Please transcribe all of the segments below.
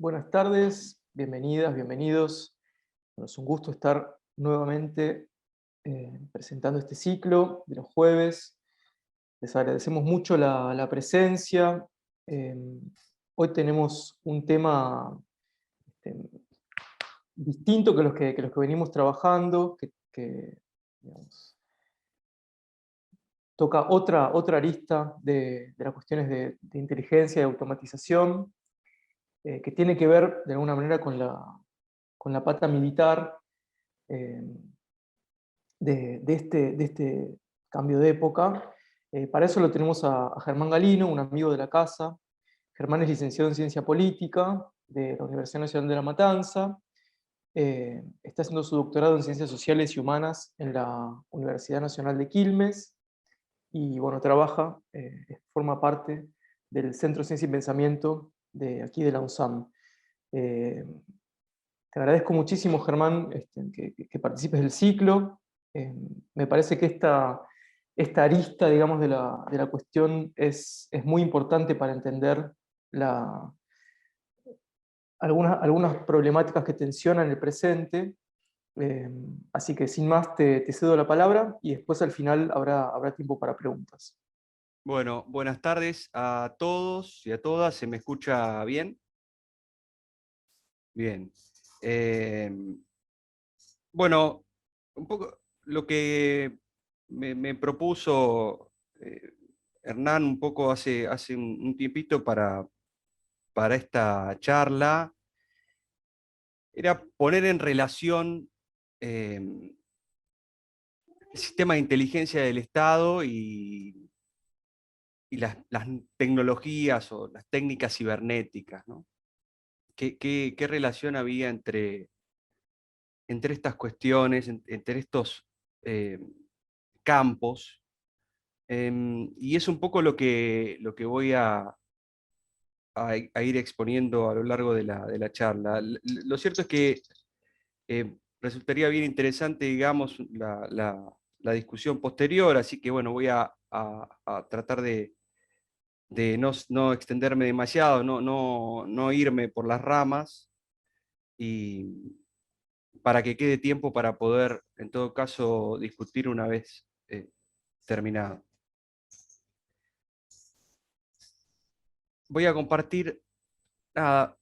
Buenas tardes, bienvenidas, bienvenidos. Bueno, es un gusto estar nuevamente presentando este ciclo de los jueves. Les agradecemos mucho la presencia. Eh, Hoy tenemos un tema este, distinto que los que venimos trabajando, digamos, toca otra arista de las cuestiones de inteligencia y automatización, que tiene que ver de alguna manera con la pata militar, eh, de este cambio de época. Para eso lo tenemos a Germán Galino, un amigo de la casa. Germán es licenciado en Ciencia Política de la Universidad Nacional de La Matanza. Está haciendo su doctorado en Ciencias Sociales y Humanas en la Universidad Nacional de Quilmes. Y bueno, forma parte del Centro de Ciencia y Pensamiento de aquí de la UNSAM. Eh, Te agradezco muchísimo, Germán, que participes del ciclo. Me parece que esta arista, digamos, de la cuestión es muy importante para entender la- algunas problemáticas que tensionan el presente. Eh, Así que sin más te cedo la palabra y después al final habrá tiempo para preguntas. Bueno, buenas tardes a todos y a todas. ¿Se me escucha bien? Bien. Eh, bueno, un poco lo que me propuso Hernán un poco hace un tiempito para esta charla era poner en relación eh, el sistema de inteligencia del Estado y las tecnologías o las técnicas cibernéticas, ¿no? ¿Qué relación había entre estas cuestiones, entre estos eh, campos? Y es un poco lo que voy a ir exponiendo a lo largo de la charla. Lo cierto es que resultaría bien interesante, digamos, la discusión posterior, así que bueno, voy a tratar de no extenderme demasiado, no irme por las ramas, y para que quede tiempo para poder, en todo caso, discutir una vez terminado. Voy a compartir.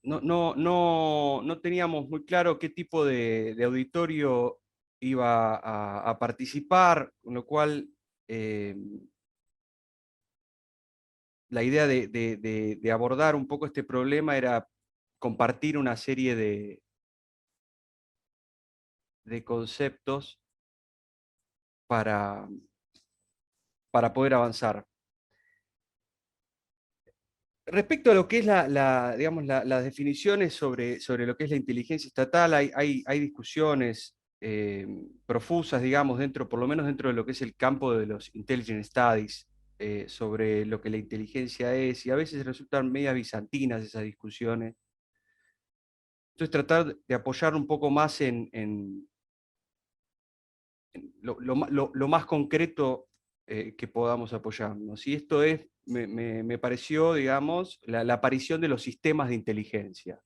No teníamos muy claro qué tipo de auditorio iba a participar, con lo cual eh, la idea de abordar un poco este problema era compartir una serie de conceptos para, para poder avanzar. Respecto a lo que es digamos, las definiciones sobre lo que es la inteligencia estatal, hay discusiones profusas, digamos, por lo menos dentro de lo que es el campo de los intelligence studies, sobre lo que la inteligencia es, y a veces resultan medias bizantinas esas discusiones. Entonces tratar de apoyar un poco más en lo más concreto que podamos apoyarnos. Y esto me pareció, digamos, la aparición de los sistemas de inteligencia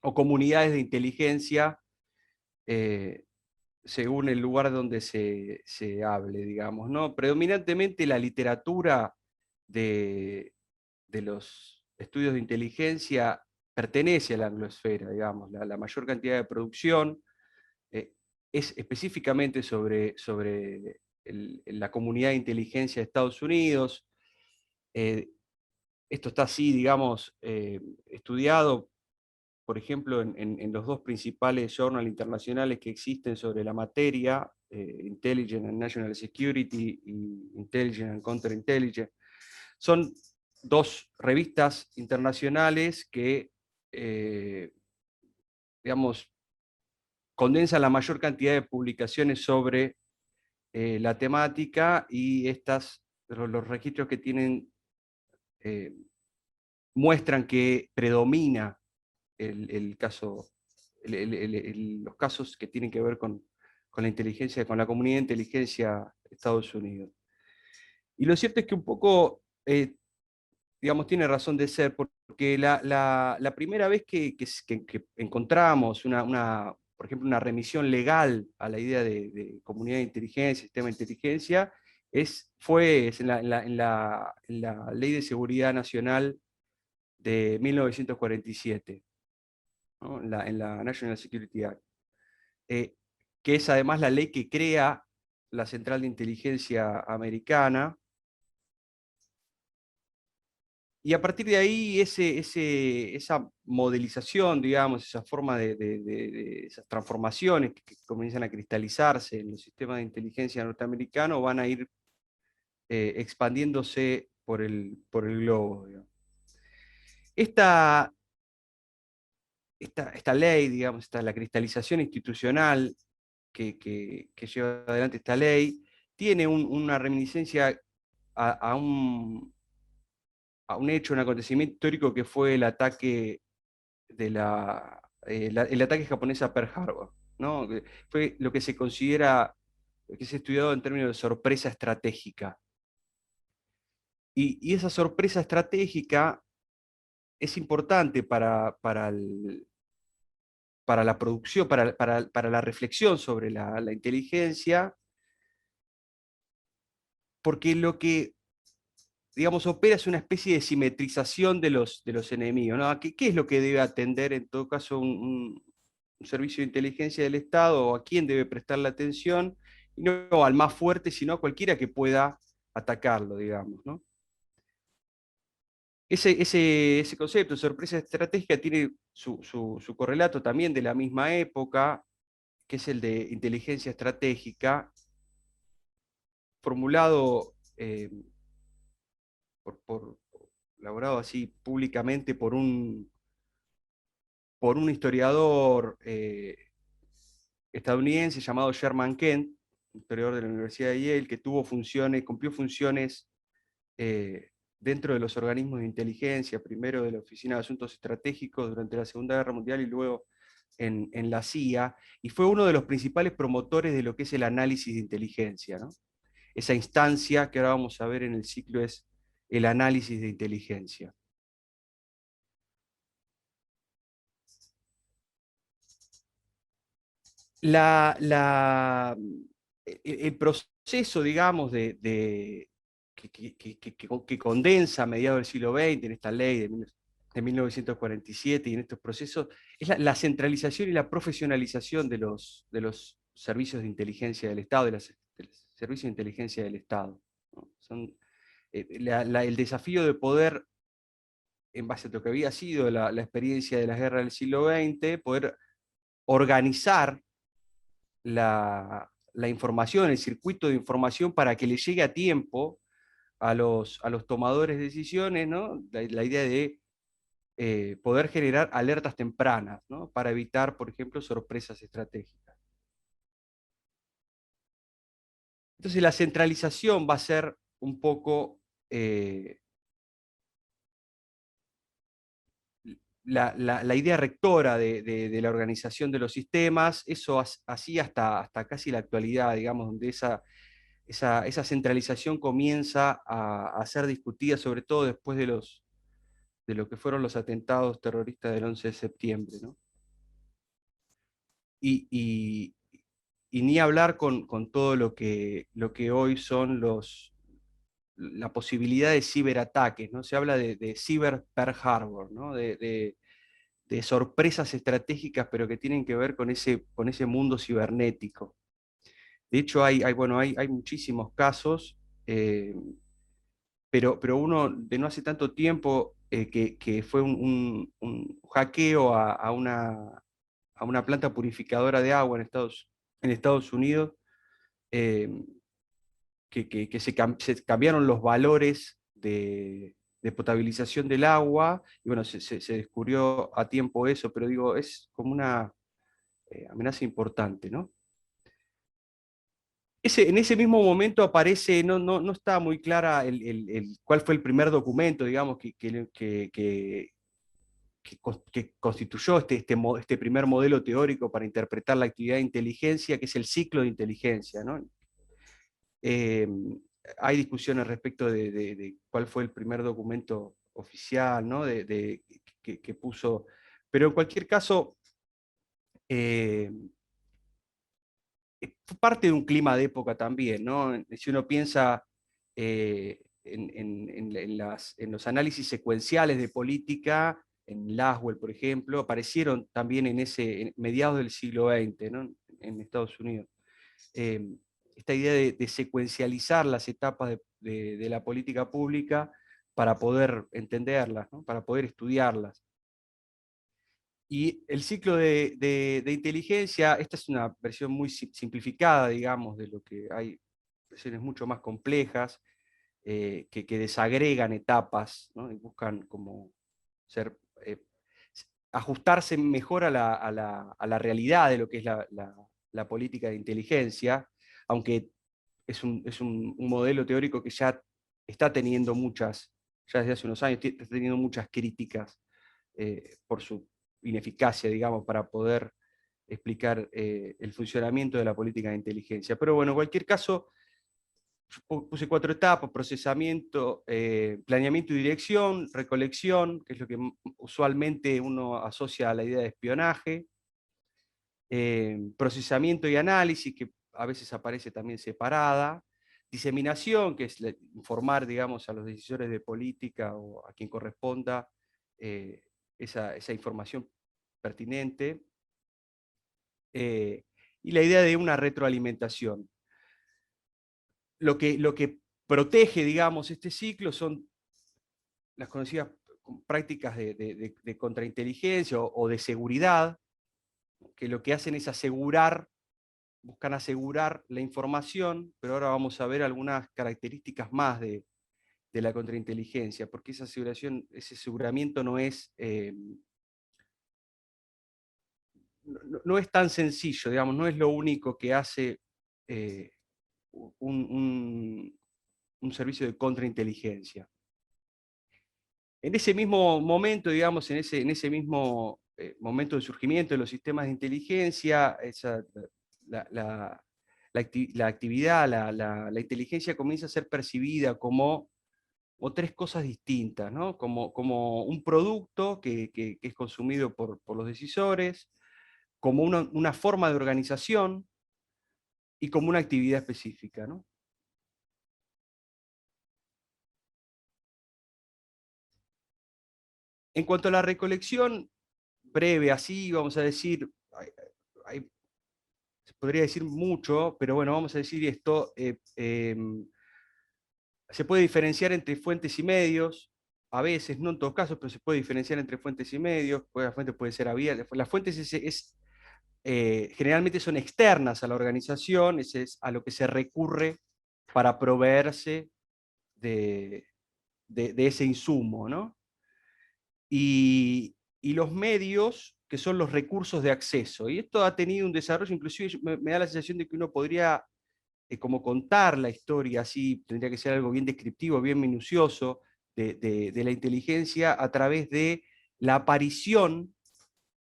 o comunidades de inteligencia, eh, según el lugar donde se hable, digamos, ¿no? Predominantemente la literatura de, de los estudios de inteligencia pertenece a la anglosfera, digamos, la mayor cantidad de producción eh, es específicamente sobre la comunidad de inteligencia de Estados Unidos. Eh, Esto está así, digamos, estudiado, por ejemplo, en los dos principales journals internacionales que existen sobre la materia, Intelligence and National Security y Intelligence and Counterintelligence. Son dos revistas internacionales que, digamos, condensan la mayor cantidad de publicaciones sobre la temática, y los registros que tienen eh, muestran que predomina el caso, los casos que tienen que ver con la inteligencia, con la comunidad de inteligencia de Estados Unidos. Y lo cierto es que un poco digamos, tiene razón de ser, porque la primera vez que encontramos por ejemplo, una remisión legal a la idea de comunidad de inteligencia, sistema de inteligencia, fue en la Ley de Seguridad Nacional de 1947, ¿no? En la National Security Act, eh, que es además la ley que crea la Central de Inteligencia Americana. Y a partir de ahí, esa modelización, digamos, esa forma de esas transformaciones que comienzan a cristalizarse en los sistemas de inteligencia norteamericanos van a ir expandiéndose por el globo, digamos. Esta, esta ley, digamos, la cristalización institucional que lleva adelante esta ley, tiene una reminiscencia a un hecho, un acontecimiento histórico que fue el ataque japonés a Pearl Harbor, ¿no? Que fue lo que se considera, que se ha estudiado en términos de sorpresa estratégica. Y esa sorpresa estratégica es importante para la producción, para la reflexión sobre la inteligencia, porque lo que, digamos, opera es una especie de simetrización de los enemigos, ¿no? ¿Qué es lo que debe atender en todo caso un servicio de inteligencia del Estado, o a quién debe prestarle atención? Y no al más fuerte, sino a cualquiera que pueda atacarlo, digamos, ¿no? Ese concepto de sorpresa estratégica tiene su correlato también de la misma época, que es el de inteligencia estratégica, formulado, elaborado así públicamente por un historiador estadounidense llamado Sherman Kent, historiador de la Universidad de Yale, que cumplió funciones dentro de los organismos de inteligencia, primero de la Oficina de Asuntos Estratégicos durante la Segunda Guerra Mundial y luego en la CIA, y fue uno de los principales promotores de lo que es el análisis de inteligencia, ¿no? Esa instancia que ahora vamos a ver en el ciclo es el análisis de inteligencia. La, la, el proceso, digamos, que condensa a mediados del siglo XX en esta ley de 1947 y en estos procesos, es la centralización y la profesionalización de los servicios de inteligencia del Estado, de los servicios de inteligencia del Estado, ¿no? El desafío de poder, en base a lo que había sido la experiencia de las guerras del siglo XX, poder organizar la información, el circuito de información para que le llegue a tiempo a los tomadores de decisiones, ¿no? La idea de poder generar alertas tempranas, ¿no? Para evitar, por ejemplo, sorpresas estratégicas. Entonces la centralización va a ser un poco la idea rectora de la organización de los sistemas, eso así hasta casi la actualidad, digamos, donde esa centralización comienza a ser discutida, sobre todo después de lo que fueron los atentados terroristas del 11 de septiembre, ¿no? Y ni hablar con todo lo que hoy son la posibilidad de ciberataques, ¿no? Se habla de ciber Pearl Harbor, ¿no? De sorpresas estratégicas, pero que tienen que ver con ese mundo cibernético. De hecho, bueno, hay muchísimos casos, pero uno de no hace tanto tiempo, que fue un hackeo a una planta purificadora de agua en Estados Unidos, eh, que se cambiaron los valores de potabilización del agua, y bueno, se descubrió a tiempo eso, pero digo, es como una amenaza importante, ¿no? En ese mismo momento aparece, no está muy clara cuál fue el primer documento, digamos, que constituyó este primer modelo teórico para interpretar la actividad de inteligencia, que es el ciclo de inteligencia, ¿no? Eh, Hay discusiones respecto de cuál fue el primer documento oficial, ¿no? Que puso. Pero en cualquier caso, fue parte de un clima de época también, ¿no? Si uno piensa en los análisis secuenciales de política, en Laswell, por ejemplo, aparecieron también en mediados del siglo XX, ¿no? En Estados Unidos. Esta idea de secuencializar las etapas de la política pública para poder entenderlas, ¿no? Para poder estudiarlas. Y el ciclo de inteligencia, esta es una versión muy simplificada, digamos, de lo que hay versiones mucho más complejas, que desagregan etapas, ¿no? Y buscan como ser, ajustarse mejor a la realidad de lo que es la política de inteligencia, aunque es un modelo teórico que ya está teniendo ya desde hace unos años, está teniendo muchas críticas por su ineficacia, digamos, para poder explicar el funcionamiento de la política de inteligencia. Pero bueno, en cualquier caso, puse 4 etapas: procesamiento, planeamiento y dirección, recolección, que es lo que usualmente uno asocia a la idea de espionaje, procesamiento y análisis, que a veces aparece también separada, diseminación, que es informar, digamos, a los decisores de política o a quien corresponda esa información pertinente, y la idea de una retroalimentación. Lo que protege, digamos, este ciclo son las conocidas prácticas de contrainteligencia o de seguridad, que lo que hacen es buscan asegurar la información, pero ahora vamos a ver algunas características más de la contrainteligencia, porque ese aseguramiento no es, no es tan sencillo, digamos, no es lo único que hace un servicio de contrainteligencia. En ese mismo momento, digamos, en ese mismo momento de surgimiento de los sistemas de inteligencia, la actividad, la inteligencia comienza a ser percibida como 3 cosas distintas, ¿no? Como un producto que es consumido por los decisores, como una forma de organización y como una actividad específica, ¿no? En cuanto a la recolección, breve, así, vamos a decir, se podría decir mucho, pero bueno, vamos a decir esto, se puede diferenciar entre fuentes y medios, a veces, no en todos casos, pero se puede diferenciar entre fuentes y medios, la fuente puede ser abierta, las fuentes generalmente son externas a la organización, es a lo que se recurre para proveerse de ese insumo, ¿no? Y los medios, que son los recursos de acceso. Y esto ha tenido un desarrollo, inclusive me da la sensación de que uno podría como contar la historia, así tendría que ser algo bien descriptivo, bien minucioso, de la inteligencia a través de la aparición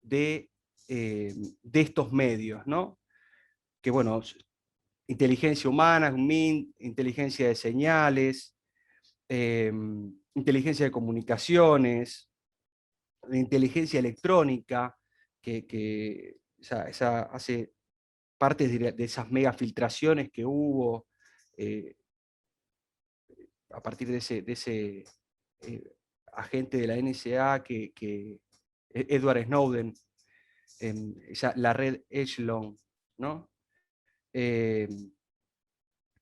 de estos medios, ¿no? Que bueno, inteligencia humana, inteligencia de señales, inteligencia de comunicaciones, de inteligencia electrónica, que esa hace parte de esas megafiltraciones que hubo a partir de ese agente de la NSA, Edward Snowden, la red Echelon, ¿no? Eh,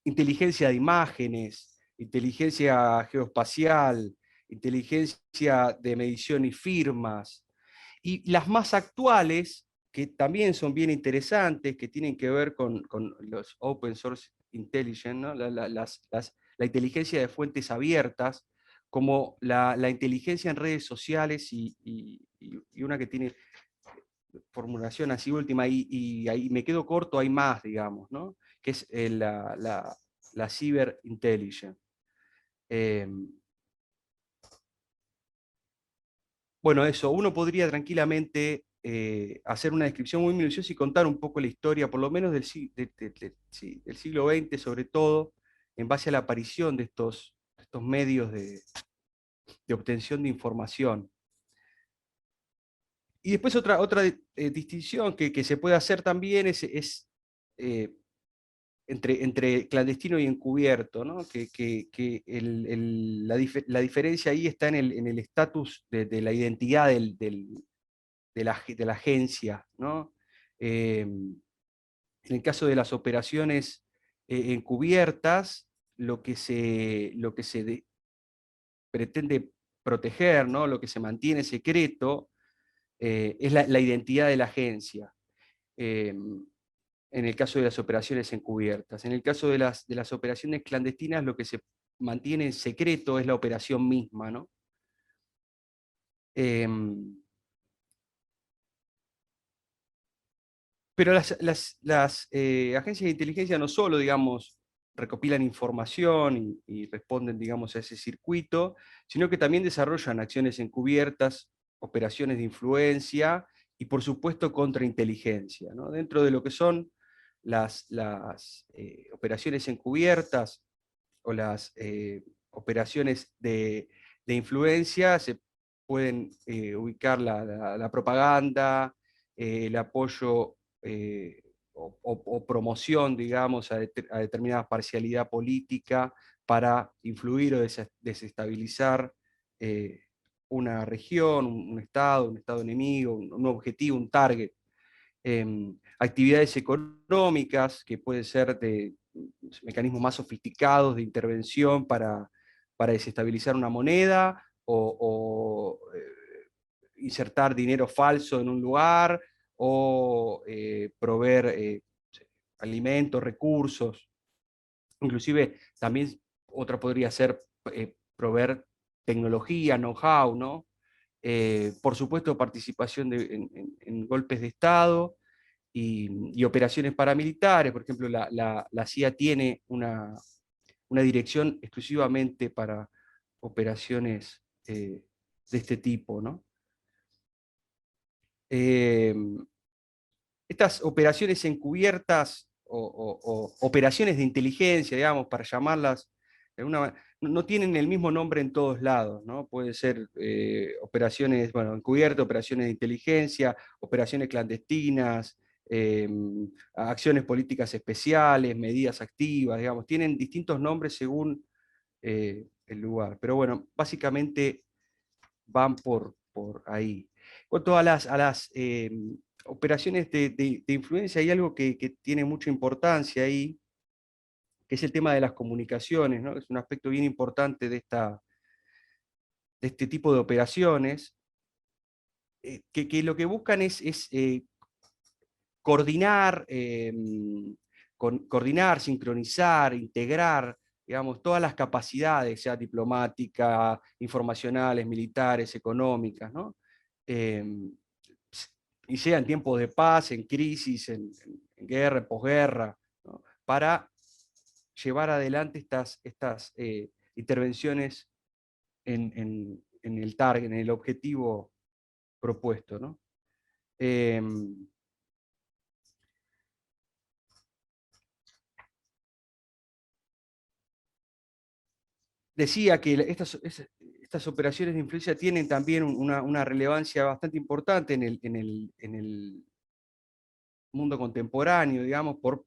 inteligencia de imágenes, inteligencia geoespacial, inteligencia de medición y firmas, y las más actuales, que también son bien interesantes, que tienen que ver con los Open Source Intelligence, ¿no? La inteligencia de fuentes abiertas, como la inteligencia en redes sociales y una que tiene formulación así última, y ahí me quedo corto, hay más, digamos, ¿no? Que es la Cyber Intelligence. Bueno, eso, uno podría tranquilamente hacer una descripción muy minuciosa y contar un poco la historia, por lo menos del siglo XX, sobre todo, en base a la aparición de estos medios de obtención de información. Y después otra distinción que se puede hacer también es entre clandestino y encubierto, ¿no? La diferencia ahí está en el estatus de la identidad de la agencia, ¿no? En el caso de las operaciones encubiertas, lo que se pretende proteger, ¿no? Lo que se mantiene secreto, es la identidad de la agencia. En el caso de las operaciones encubiertas. En el caso de las operaciones clandestinas, lo que se mantiene en secreto es la operación misma, ¿no? Pero las agencias de inteligencia no solo, digamos, recopilan información y responden, digamos, a ese circuito, sino que también desarrollan acciones encubiertas, operaciones de influencia y, por supuesto, contrainteligencia, ¿no? Dentro de lo que son las operaciones encubiertas o las operaciones de influencia, se pueden ubicar la propaganda, el apoyo o promoción, digamos, a determinada parcialidad política para influir o desestabilizar una región, un estado enemigo, un objetivo, un target. Actividades económicas, que pueden ser de mecanismos más sofisticados de intervención para desestabilizar una moneda o insertar dinero falso en un lugar o proveer alimentos, recursos. Inclusive también otra podría ser proveer tecnología, know-how, ¿no? Por supuesto, participación en golpes de Estado y operaciones paramilitares. Por ejemplo, la CIA tiene una dirección exclusivamente para operaciones de este tipo, ¿no? Estas operaciones encubiertas o operaciones de inteligencia, digamos, para llamarlas de no tienen el mismo nombre en todos lados, ¿no? Puede ser operaciones, bueno, encubiertas, operaciones de inteligencia, operaciones clandestinas, acciones políticas especiales, medidas activas, digamos, tienen distintos nombres según el lugar. Pero bueno, básicamente van por ahí. En cuanto a las operaciones de influencia, hay algo que tiene mucha importancia ahí, que es el tema de las comunicaciones, ¿no? Es un aspecto bien importante de este tipo de operaciones, que lo que buscan es coordinar, coordinar, sincronizar, integrar, digamos, todas las capacidades, sea diplomática, informacionales, militares, económicas, ¿no? Y sea en tiempos de paz, en crisis, en guerra, en posguerra, ¿no? Para llevar adelante estas intervenciones en el target, en el objetivo propuesto, ¿no? Decía que estas operaciones de influencia tienen también una relevancia bastante importante en el mundo contemporáneo, digamos, por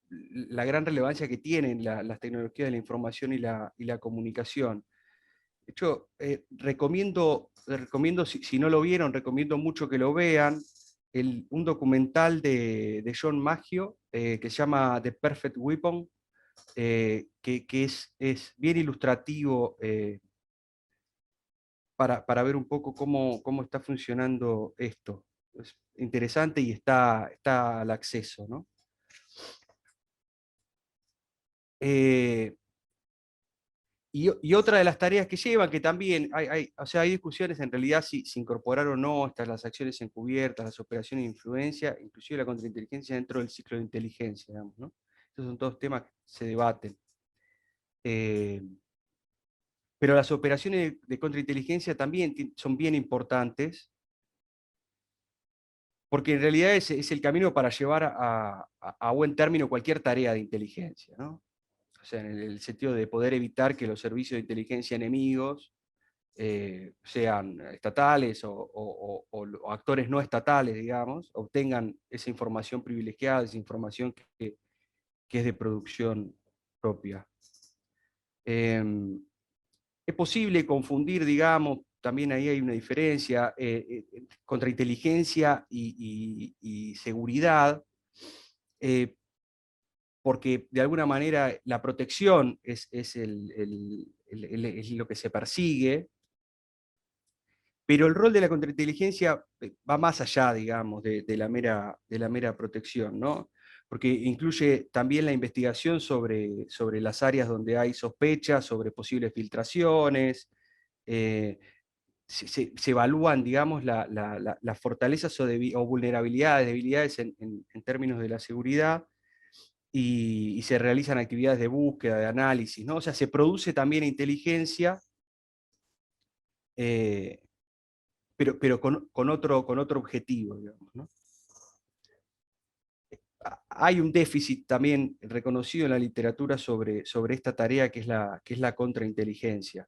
la gran relevancia que tienen las tecnologías de la información y la comunicación. De hecho, recomiendo si no lo vieron, recomiendo mucho que lo vean, un documental de John Maggio que se llama The Perfect Weapon, que es bien ilustrativo para ver un poco cómo está funcionando esto. Es interesante y está al acceso, ¿no? Y otra de las tareas que llevan, que también o sea, hay discusiones en realidad si incorporar o no las acciones encubiertas, las operaciones de influencia, inclusive la contrainteligencia dentro del ciclo de inteligencia, digamos, ¿no? Estos son todos temas que se debaten. Pero las operaciones de contrainteligencia también son bien importantes, porque en realidad es el camino para llevar a buen término cualquier tarea de inteligencia, ¿no? O sea, en el sentido de poder evitar que los servicios de inteligencia enemigos sean estatales o actores no estatales, digamos, obtengan esa información privilegiada, esa información que es de producción propia. Es posible confundir, digamos, también ahí hay una diferencia, contrainteligencia y seguridad, porque de alguna manera la protección es lo que se persigue, pero el rol de la contrainteligencia va más allá, digamos, de la mera protección, ¿no? Porque incluye también la investigación sobre las áreas donde hay sospechas, sobre posibles filtraciones, se evalúan, digamos, las fortalezas o vulnerabilidades, debilidades en términos de la seguridad, y se realizan actividades de búsqueda, de análisis, ¿no? O sea, se produce también inteligencia, pero con otro objetivo, digamos, ¿no? Hay un déficit también reconocido en la literatura sobre esta tarea que es la contrainteligencia.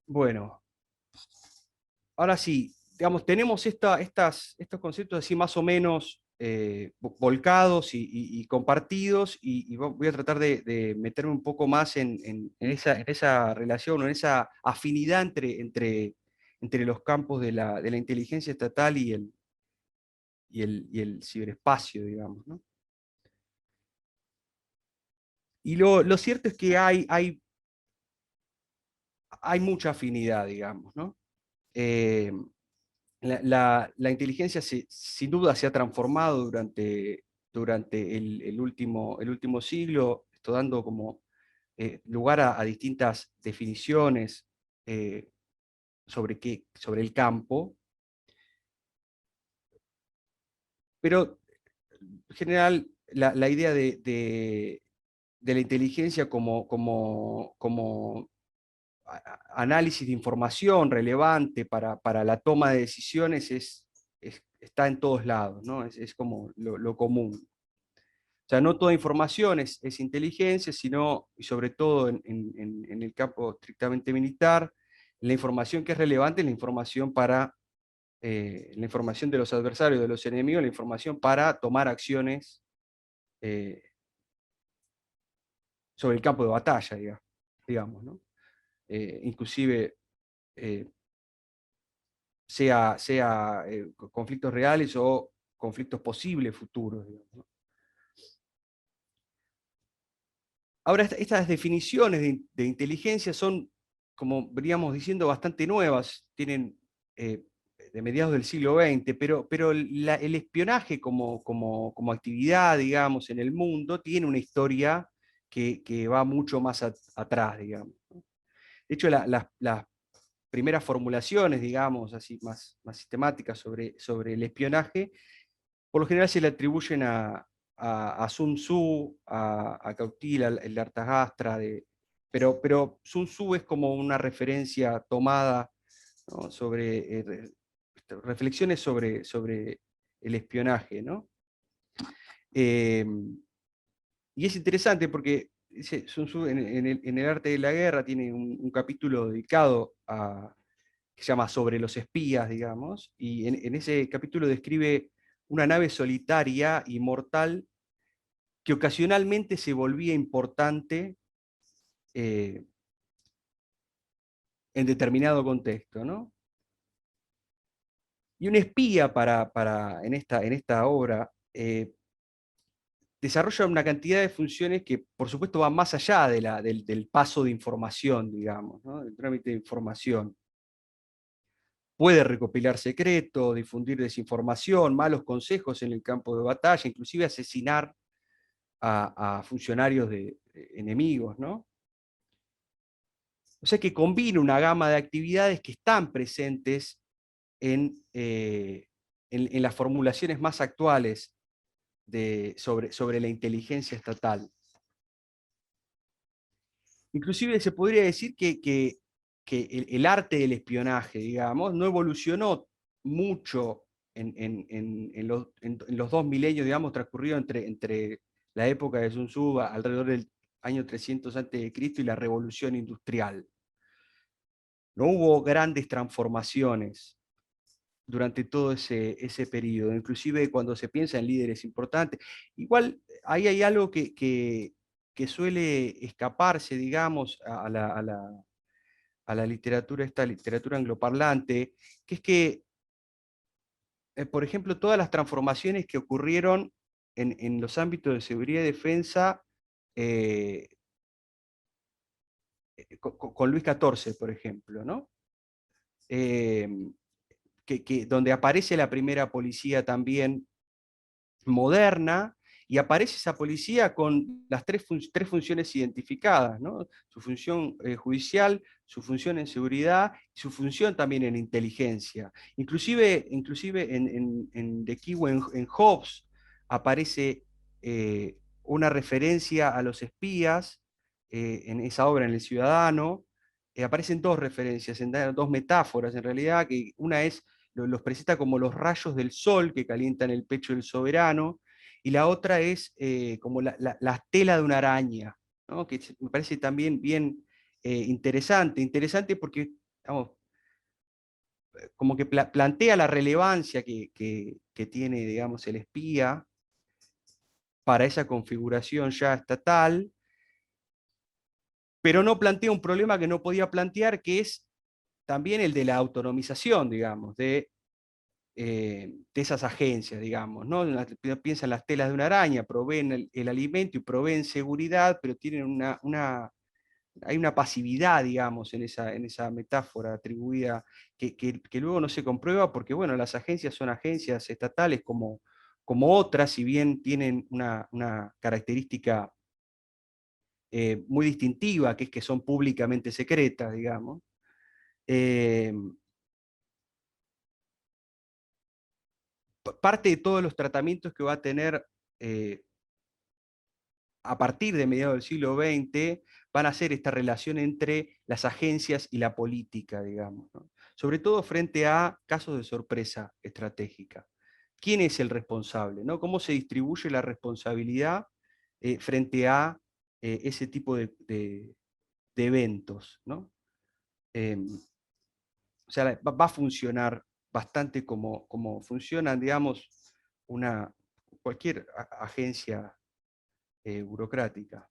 Bueno, ahora sí, digamos, tenemos estos conceptos así más o menos volcados y compartidos, y voy a tratar de meterme un poco más en esa relación, o en esa afinidad entre los campos de la inteligencia estatal y el ciberespacio, digamos, ¿no? Y lo cierto es que hay mucha afinidad, digamos, ¿no? La inteligencia sin duda se ha transformado durante el último siglo, esto dando como lugar a distintas definiciones eh, sobre el campo, pero en general la idea de la inteligencia como análisis de información relevante para la toma de decisiones está en todos lados, ¿no? Es como lo común. O sea, no toda información es inteligencia, sino, y sobre todo en el campo estrictamente militar, la información que es relevante es la información la información de los adversarios, de los enemigos, la información para tomar acciones eh, sobre el campo de batalla, digamos, ¿no? Inclusive sea conflictos reales o conflictos posibles futuros, digamos, ¿no? Ahora, estas definiciones de inteligencia son, como veníamos diciendo, bastante nuevas, tienen de mediados del siglo XX, pero el espionaje como actividad, digamos, en el mundo, tiene una historia que va mucho más atrás, digamos, ¿no? De hecho, las primeras formulaciones, digamos, así más sistemáticas sobre el espionaje, por lo general se le atribuyen a Sun Tzu, a Cautila, el Artagastra, pero Sun Tzu es como una referencia tomada, ¿no? Sobre reflexiones sobre el espionaje, ¿no? Y es interesante porque Sun Tzu en el arte de la guerra tiene un capítulo dedicado que se llama Sobre los espías, digamos, y en ese capítulo describe una nave solitaria y mortal que ocasionalmente se volvía importante eh, en determinado contexto, ¿no? Y un espía en esta obra desarrolla una cantidad de funciones que, por supuesto, van más allá del paso de información, digamos, ¿no? Del trámite de información. Puede recopilar secretos, difundir desinformación, malos consejos en el campo de batalla, inclusive asesinar a funcionarios enemigos, ¿no? O sea que combina una gama de actividades que están presentes en las formulaciones más actuales sobre la inteligencia estatal. Inclusive se podría decir que el arte del espionaje, digamos, no evolucionó mucho en los 2 milenios, digamos, transcurridos entre la época de Sun Tzu, alrededor del año 300 a.C. y la revolución industrial. No hubo grandes transformaciones durante todo ese periodo, inclusive cuando se piensa en líderes importantes. Igual ahí hay algo que suele escaparse, digamos, a la literatura, esta literatura angloparlante, que es que, por ejemplo, todas las transformaciones que ocurrieron en los ámbitos de seguridad y defensa eh, con Luis XIV, por ejemplo, ¿no? Eh, donde aparece la primera policía también moderna, y aparece esa policía con las tres funciones identificadas, ¿no? Su función judicial, su función en seguridad, y su función también en inteligencia. Inclusive en The Keyword, en Hobbes, aparece una referencia a los espías, en esa obra, en El Ciudadano. Aparecen dos referencias, dos metáforas en realidad, que una es, los presenta como los rayos del sol que calientan el pecho del soberano, y la otra es como la tela de una araña, ¿no? Que me parece también bien interesante porque, vamos, como que plantea la relevancia que tiene, digamos, el espía para esa configuración ya estatal, pero no plantea un problema que no podía plantear, que es también el de la autonomización, digamos, de esas agencias, digamos, ¿no? Piensa en las telas de una araña, proveen el alimento y proveen seguridad, pero tienen hay una pasividad, digamos, en esa metáfora atribuida, que luego no se comprueba, porque, bueno, las agencias son agencias estatales como otras, si bien tienen una característica muy distintiva, que es que son públicamente secretas, digamos. Eh, Parte de todos los tratamientos que va a tener eh, a partir de mediados del siglo XX van a ser esta relación entre las agencias y la política, digamos, ¿no? Sobre todo frente a casos de sorpresa estratégica. ¿Quién es el responsable, ¿no? ¿Cómo se distribuye la responsabilidad frente a ese tipo de eventos, ¿no? O sea, va a funcionar bastante como funcionan, digamos, cualquier agencia burocrática.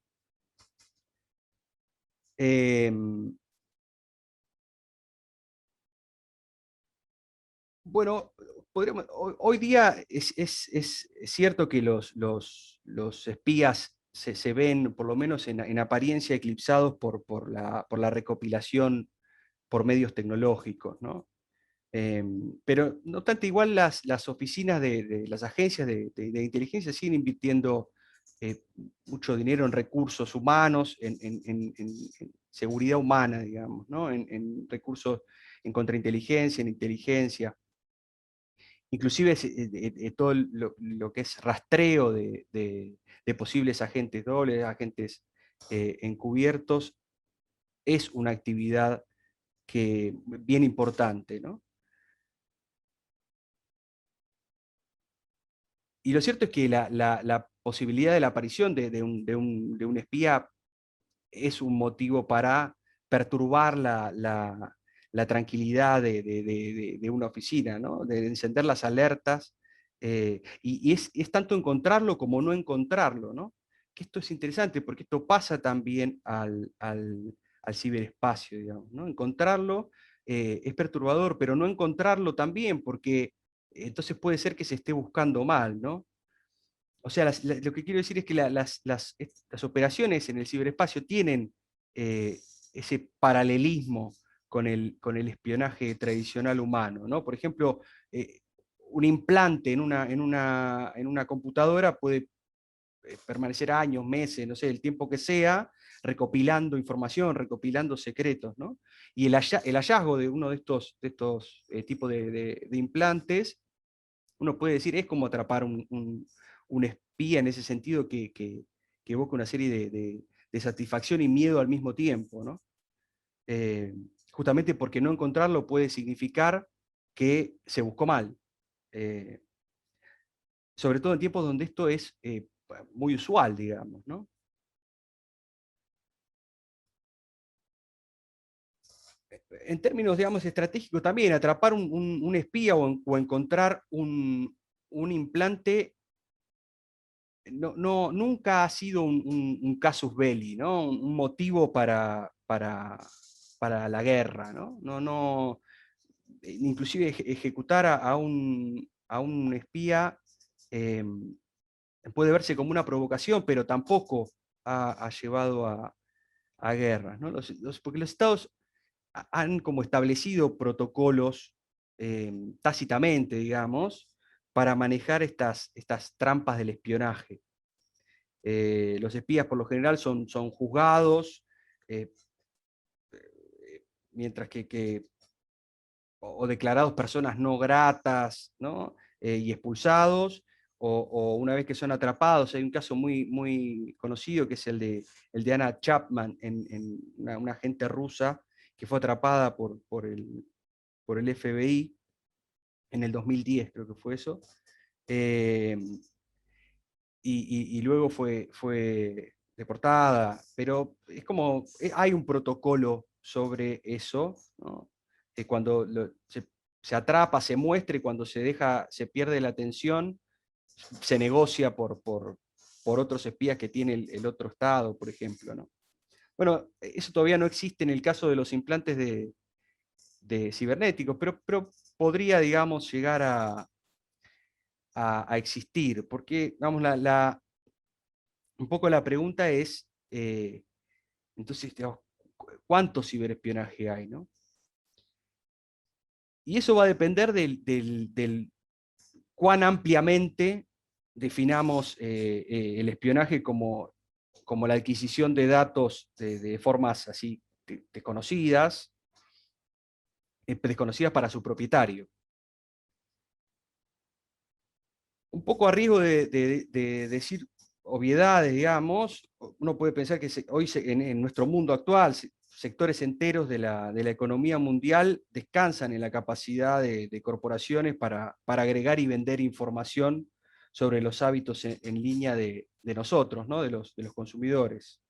Bueno, hoy día es cierto que los espías se ven, por lo menos en apariencia, eclipsados por la recopilación por medios tecnológicos, ¿no? Pero no obstante, igual las oficinas de las agencias de inteligencia siguen invirtiendo eh, mucho dinero en recursos humanos, en seguridad humana, digamos, ¿no? En recursos en contrainteligencia, en inteligencia. Inclusive todo lo que es rastreo de posibles agentes dobles, agentes encubiertos, es una actividad bien importante, ¿no? Y lo cierto es que la posibilidad de la aparición de un espía es un motivo para perturbar la tranquilidad de una oficina, ¿no? De encender las alertas. Y es tanto encontrarlo como no encontrarlo, ¿no? Que esto es interesante porque esto pasa también al ciberespacio, digamos, ¿no? Encontrarlo es perturbador, pero no encontrarlo también, porque entonces puede ser que se esté buscando mal, ¿no? O sea, lo que quiero decir es que las operaciones en el ciberespacio tienen ese paralelismo con el espionaje tradicional humano, ¿no? Por ejemplo, un implante en una computadora puede permanecer años, meses, no sé, el tiempo que sea, recopilando información, recopilando secretos, ¿no? Y el hallazgo de uno de estos tipos de implantes, uno puede decir, es como atrapar un espía en ese sentido que evoca una serie de satisfacción y miedo al mismo tiempo, ¿no? Justamente porque no encontrarlo puede significar que se buscó mal. Sobre todo en tiempos donde esto es muy usual, digamos, ¿no? En términos, digamos, estratégicos también, atrapar un espía o encontrar un implante nunca ha sido un casus belli, ¿no? Un motivo para la guerra, ¿no? Inclusive ejecutar a un espía puede verse como una provocación, pero tampoco ha llevado a guerras, ¿no? Porque los estados han como establecido protocolos tácitamente, digamos, para manejar estas trampas del espionaje. Los espías por lo general son juzgados, eh, mientras o declarados personas no gratas, ¿no? Y expulsados, o una vez que son atrapados. Hay un caso muy conocido que es el de Anna Chapman, una agente rusa que fue atrapada por el FBI en el 2010, creo que fue eso. Y luego fue deportada, pero es como, hay un protocolo sobre eso, ¿no? Que cuando se atrapa, se muestra, y cuando se pierde la atención, se negocia por otros espías que tiene el otro estado, por ejemplo, ¿no? Bueno, eso todavía no existe en el caso de los implantes de cibernéticos, pero podría, digamos, llegar a existir, porque, vamos, un poco la pregunta es, entonces, digamos, ¿cuánto ciberespionaje hay, no? Y eso va a depender del cuán ampliamente definamos el espionaje como la adquisición de datos de formas así desconocidas, desconocidas para su propietario. Un poco a riesgo de decir obviedades, digamos, uno puede pensar que hoy en nuestro mundo actual, sectores enteros de la economía mundial descansan en la capacidad de corporaciones para agregar y vender información sobre los hábitos en línea de nosotros, ¿no? de los consumidores.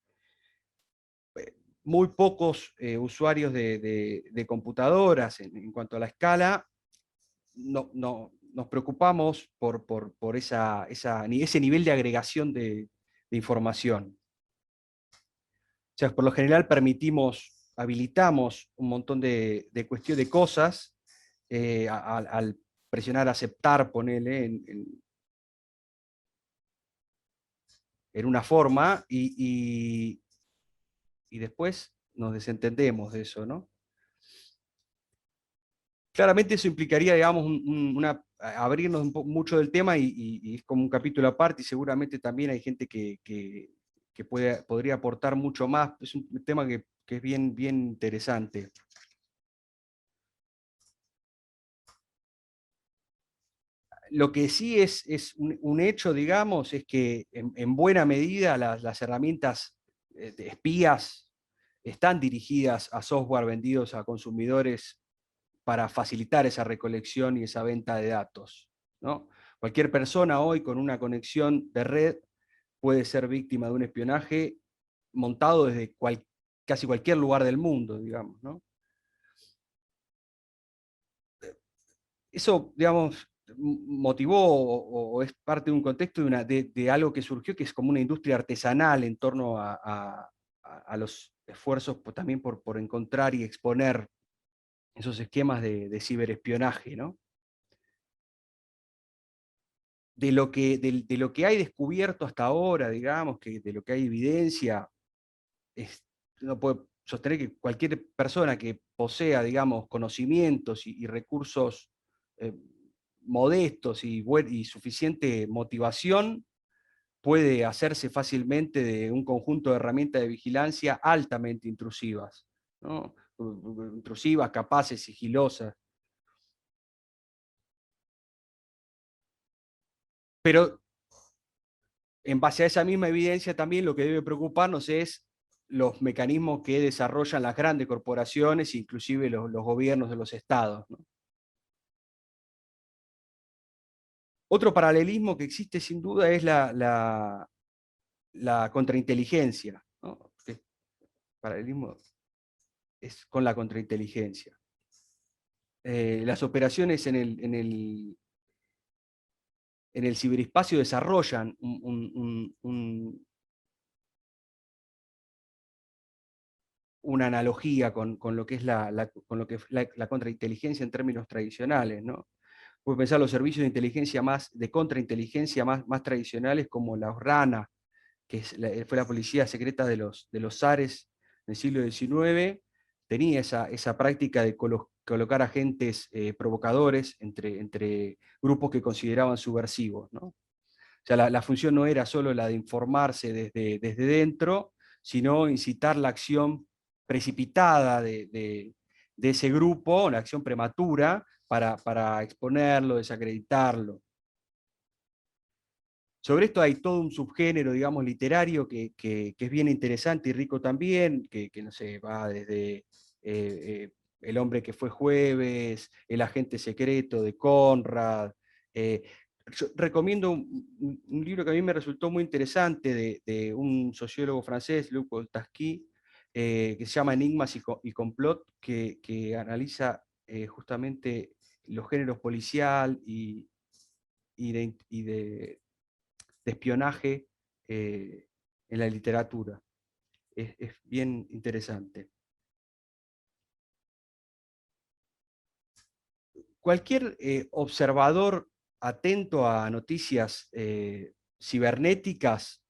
Muy pocos usuarios de computadoras en cuanto a la escala nos preocupamos por ese nivel de agregación de información. O sea, por lo general habilitamos un montón de cuestiones, de cosas, al presionar aceptar, ponele, en una forma, y después nos desentendemos de eso, ¿no? Claramente eso implicaría, digamos, abrirnos mucho del tema, y es como un capítulo aparte, y seguramente también hay gente que podría aportar mucho más. Es un tema que es bien interesante. Lo que sí es un hecho, digamos, es que en buena medida las herramientas de espías están dirigidas a software vendidos a consumidores para facilitar esa recolección y esa venta de datos, ¿no? Cualquier persona hoy con una conexión de red puede ser víctima de un espionaje montado desde casi cualquier lugar del mundo, digamos, ¿no? Eso, digamos, motivó o es parte de un contexto de algo que surgió, que es como una industria artesanal en torno a los esfuerzos también por encontrar y exponer esos esquemas de ciberespionaje, ¿no? De lo que hay descubierto hasta ahora, digamos, de lo que hay evidencia, uno puede sostener que cualquier persona que posea, digamos, conocimientos y recursos eh, modestos y suficiente motivación, puede hacerse fácilmente de un conjunto de herramientas de vigilancia altamente intrusivas, ¿no? Intrusivas, capaces, sigilosas. Pero en base a esa misma evidencia también lo que debe preocuparnos es los mecanismos que desarrollan las grandes corporaciones, inclusive los gobiernos de los estados, ¿no? Otro paralelismo que existe sin duda es la contrainteligencia, ¿no? El paralelismo es con la contrainteligencia. Las operaciones en el ciberespacio desarrollan una analogía con lo que es la contrainteligencia en términos tradicionales, ¿no? Puedes pensar los servicios de inteligencia de contrainteligencia más tradicionales como la RANA, que fue la policía secreta de los zares del siglo XIX, tenía esa práctica de colocar agentes provocadores entre grupos que consideraban subversivos, ¿no? O sea, la función no era solo la de informarse desde dentro, sino incitar la acción precipitada de ese grupo, la acción prematura, para exponerlo, desacreditarlo. Sobre esto hay todo un subgénero, digamos, literario que es bien interesante y rico también, que no sé, va desde El hombre que fue jueves, El agente secreto de Conrad. Yo recomiendo un libro que a mí me resultó muy interesante de un sociólogo francés, Luc Boltanski, que se llama Enigmas y complot, que analiza justamente los géneros policial y de espionaje en la literatura. Es bien interesante. Cualquier observador atento a noticias cibernéticas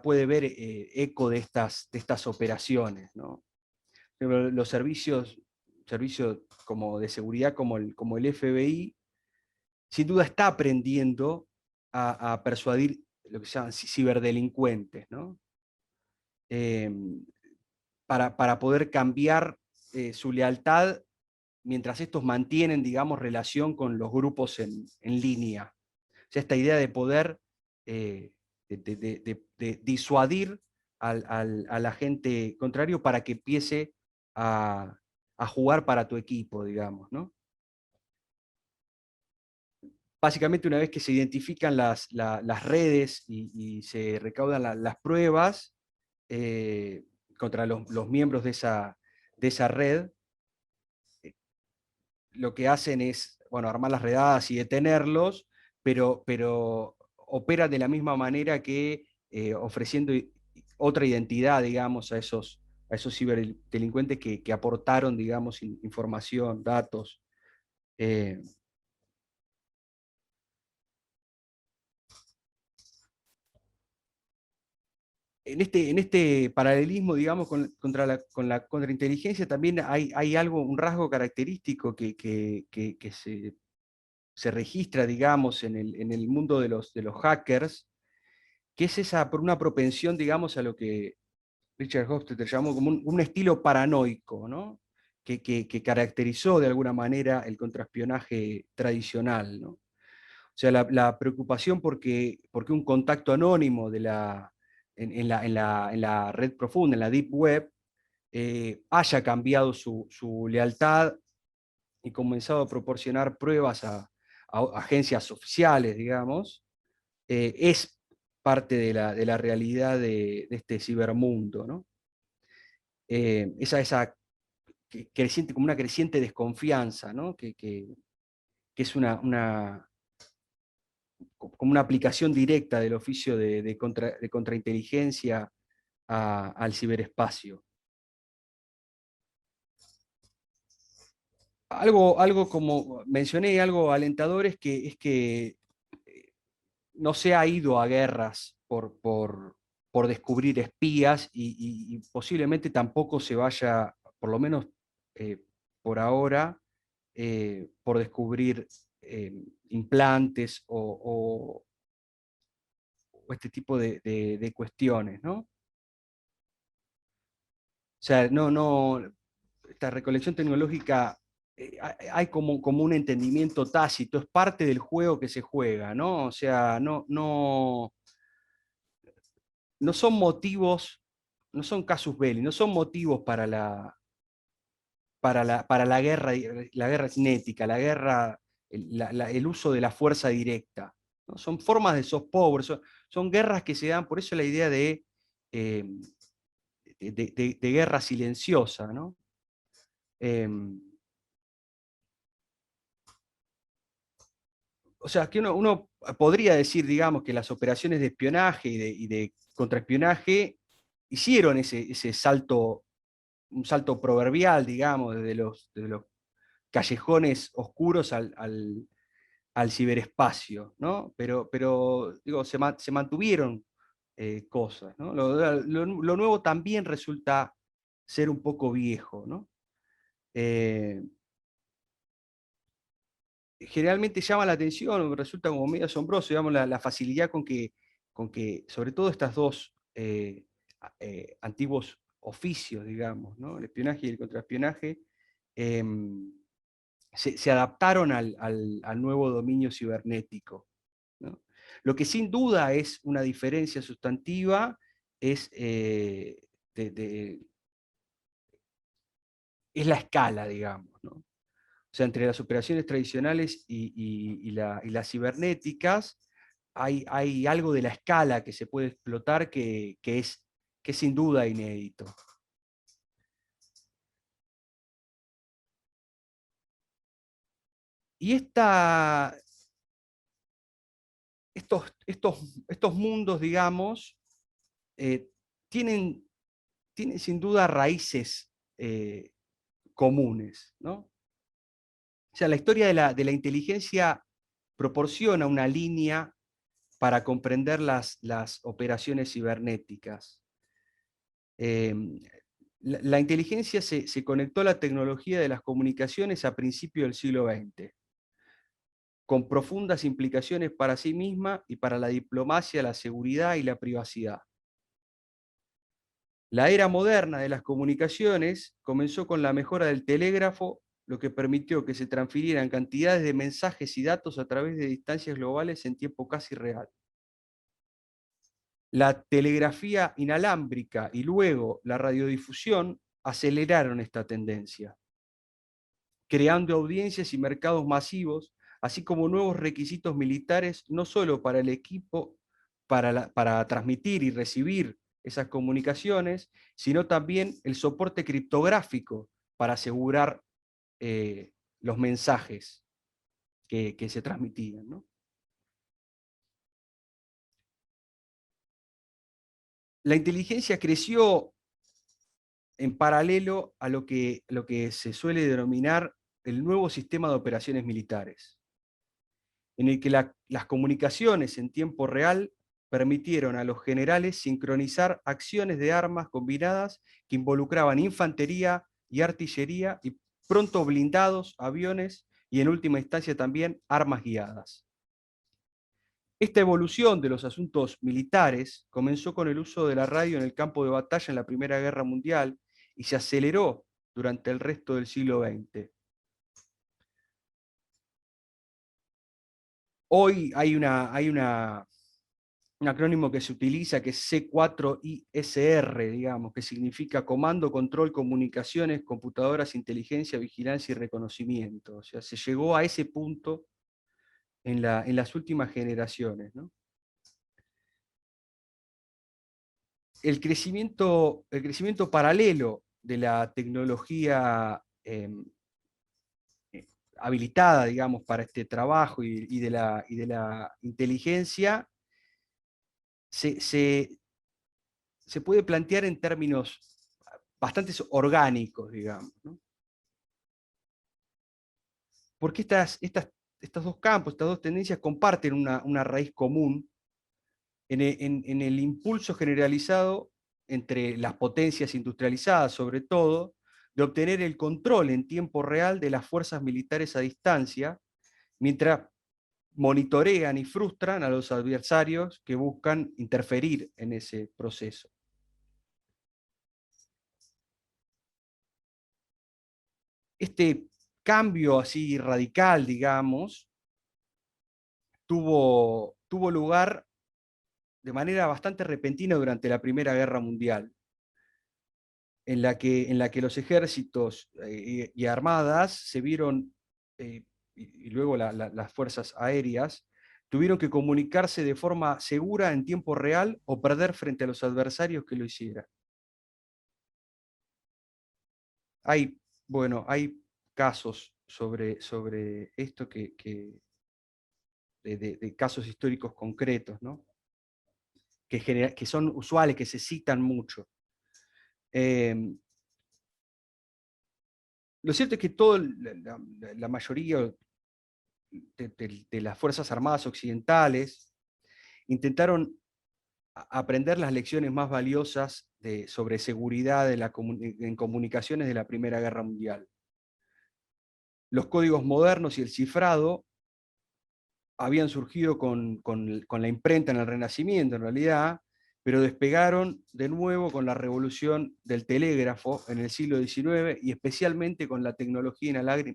puede ver eco de estas operaciones, ¿no? Los servicios como de seguridad como el FBI, sin duda está aprendiendo a persuadir lo que se llaman ciberdelincuentes, ¿no? Para poder cambiar su lealtad mientras estos mantienen, digamos, relación con los grupos en línea. O sea, esta idea de poder de disuadir al agente contrario para que empiece a jugar para tu equipo, digamos, ¿no? Básicamente, una vez que se identifican las redes y se recaudan las pruebas contra los miembros de esa red, lo que hacen es, bueno, armar las redadas y detenerlos, pero operan de la misma manera que ofreciendo otra identidad, digamos, a esos ciberdelincuentes que aportaron, digamos, información, datos. En este paralelismo, digamos, con la contrainteligencia, también hay algo, un rasgo característico que se registra, digamos, en el mundo de los hackers, que es por una propensión, digamos, a lo que Richard Hofstadter llamó como un estilo paranoico, ¿no? Que caracterizó de alguna manera el contraespionaje tradicional, ¿no? O sea, la preocupación porque un contacto anónimo en la red profunda, en la deep web, haya cambiado su lealtad y comenzado a proporcionar pruebas a agencias oficiales, digamos, es parte de la realidad de este cibermundo, ¿no? Esa creciente, como una creciente desconfianza, ¿no? Que es como una aplicación directa del oficio de contrainteligencia al ciberespacio. Algo como mencioné, algo alentador es que no se ha ido a guerras por descubrir espías y posiblemente tampoco se vaya, por lo menos por ahora, por descubrir implantes o este tipo de cuestiones, ¿no? O sea, esta recolección tecnológica, hay como un entendimiento tácito, es parte del juego que se juega, ¿no? O sea, no son motivos, no son casus belli, no son motivos para la guerra cinética, la guerra el uso de la fuerza directa, ¿no? Son formas de soft power, son guerras que se dan, por eso la idea eh, de guerra silenciosa, ¿no? O sea, que uno podría decir, digamos, que las operaciones de espionaje y de contraespionaje hicieron ese salto, un salto proverbial, digamos, desde los callejones oscuros al ciberespacio, ¿no? Pero digo, se mantuvieron cosas, ¿no? Lo nuevo también resulta ser un poco viejo, ¿no? Generalmente llama la atención, resulta como medio asombroso, digamos, la facilidad con que, sobre todo estas dos antiguos oficios, digamos, ¿no? El espionaje y el contraespionaje, se adaptaron al nuevo dominio cibernético, ¿no? Lo que sin duda es una diferencia sustantiva es, es la escala, digamos, ¿no? O sea, entre las operaciones tradicionales y las cibernéticas hay algo de la escala que se puede explotar que es sin duda inédito. Y estos mundos, digamos, eh, tienen, tienen sin duda raíces comunes, ¿no? O sea, la historia de la inteligencia proporciona una línea para comprender las operaciones cibernéticas. La inteligencia se conectó a la tecnología de las comunicaciones a principios del siglo XX, con profundas implicaciones para sí misma y para la diplomacia, la seguridad y la privacidad. La era moderna de las comunicaciones comenzó con la mejora del telégrafo, lo que permitió que se transfirieran cantidades de mensajes y datos a través de distancias globales en tiempo casi real. La telegrafía inalámbrica y luego la radiodifusión aceleraron esta tendencia, creando audiencias y mercados masivos, así como nuevos requisitos militares, no solo para el equipo, para transmitir y recibir esas comunicaciones, sino también el soporte criptográfico para asegurar los mensajes que se transmitían, ¿no? La inteligencia creció en paralelo a lo que se suele denominar el nuevo sistema de operaciones militares, en el que las comunicaciones en tiempo real permitieron a los generales sincronizar acciones de armas combinadas que involucraban infantería y artillería y pronto blindados, aviones y en última instancia también armas guiadas. Esta evolución de los asuntos militares comenzó con el uso de la radio en el campo de batalla en la Primera Guerra Mundial y se aceleró durante el resto del siglo XX. Hoy hay un acrónimo que se utiliza que es C4ISR, digamos, que significa Comando, Control, Comunicaciones, Computadoras, Inteligencia, Vigilancia y Reconocimiento. O sea, se llegó a ese punto en las últimas generaciones, ¿no? El crecimiento paralelo de la tecnología habilitada, digamos, para este trabajo y de la inteligencia se puede plantear en términos bastante orgánicos, digamos, ¿no? Porque estos dos campos, estas dos tendencias comparten una raíz común en el impulso generalizado entre las potencias industrializadas, sobre todo, de obtener el control en tiempo real de las fuerzas militares a distancia, mientras monitorean y frustran a los adversarios que buscan interferir en ese proceso. Este cambio así radical, digamos, tuvo lugar de manera bastante repentina durante la Primera Guerra Mundial, en la que los ejércitos y armadas se vieron y luego las fuerzas aéreas, tuvieron que comunicarse de forma segura en tiempo real o perder frente a los adversarios que lo hicieran. Hay casos sobre esto de casos históricos concretos, ¿no? Que son usuales, que se citan mucho. Lo cierto es que la mayoría de las Fuerzas Armadas occidentales intentaron aprender las lecciones más valiosas sobre seguridad en comunicaciones de la Primera Guerra Mundial. Los códigos modernos y el cifrado habían surgido con la imprenta en el Renacimiento, en realidad, pero despegaron de nuevo con la revolución del telégrafo en el siglo XIX y especialmente con la tecnología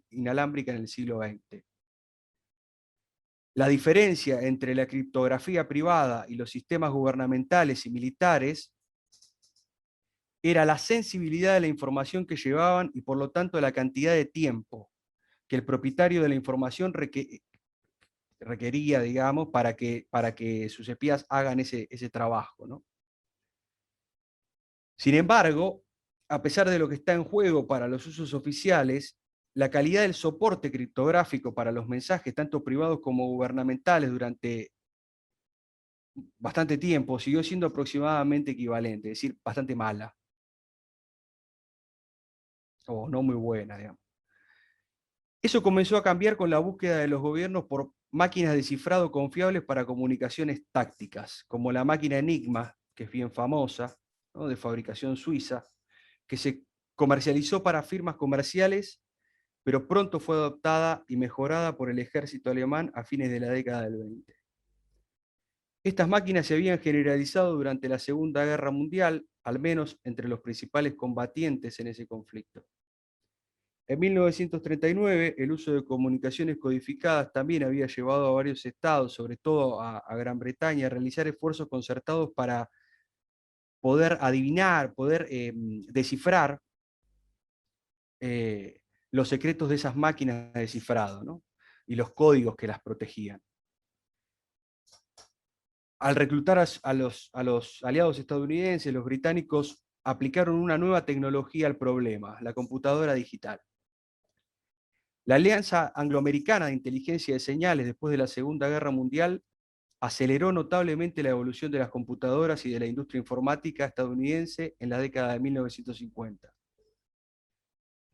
inalámbrica en el siglo XX. La diferencia entre la criptografía privada y los sistemas gubernamentales y militares era la sensibilidad de la información que llevaban y por lo tanto la cantidad de tiempo que el propietario de la información requería, digamos, para que sus espías hagan ese trabajo, ¿no? Sin embargo, a pesar de lo que está en juego para los usos oficiales, la calidad del soporte criptográfico para los mensajes, tanto privados como gubernamentales, durante bastante tiempo siguió siendo aproximadamente equivalente, es decir, bastante mala, o no muy buena, digamos. Eso comenzó a cambiar con la búsqueda de los gobiernos por máquinas de cifrado confiables para comunicaciones tácticas, como la máquina Enigma, que es bien famosa, ¿no?, de fabricación suiza, que se comercializó para firmas comerciales, pero pronto fue adoptada y mejorada por el ejército alemán a fines de la década del 20. Estas máquinas se habían generalizado durante la Segunda Guerra Mundial, al menos entre los principales combatientes en ese conflicto. En 1939, el uso de comunicaciones codificadas también había llevado a varios estados, sobre todo a Gran Bretaña, a realizar esfuerzos concertados para poder adivinar, poder descifrar los secretos de esas máquinas de cifrado, ¿no?, y los códigos que las protegían. Al reclutar a los aliados estadounidenses, los británicos aplicaron una nueva tecnología al problema, la computadora digital. La Alianza Angloamericana de Inteligencia de Señales después de la Segunda Guerra Mundial aceleró notablemente la evolución de las computadoras y de la industria informática estadounidense en la década de 1950.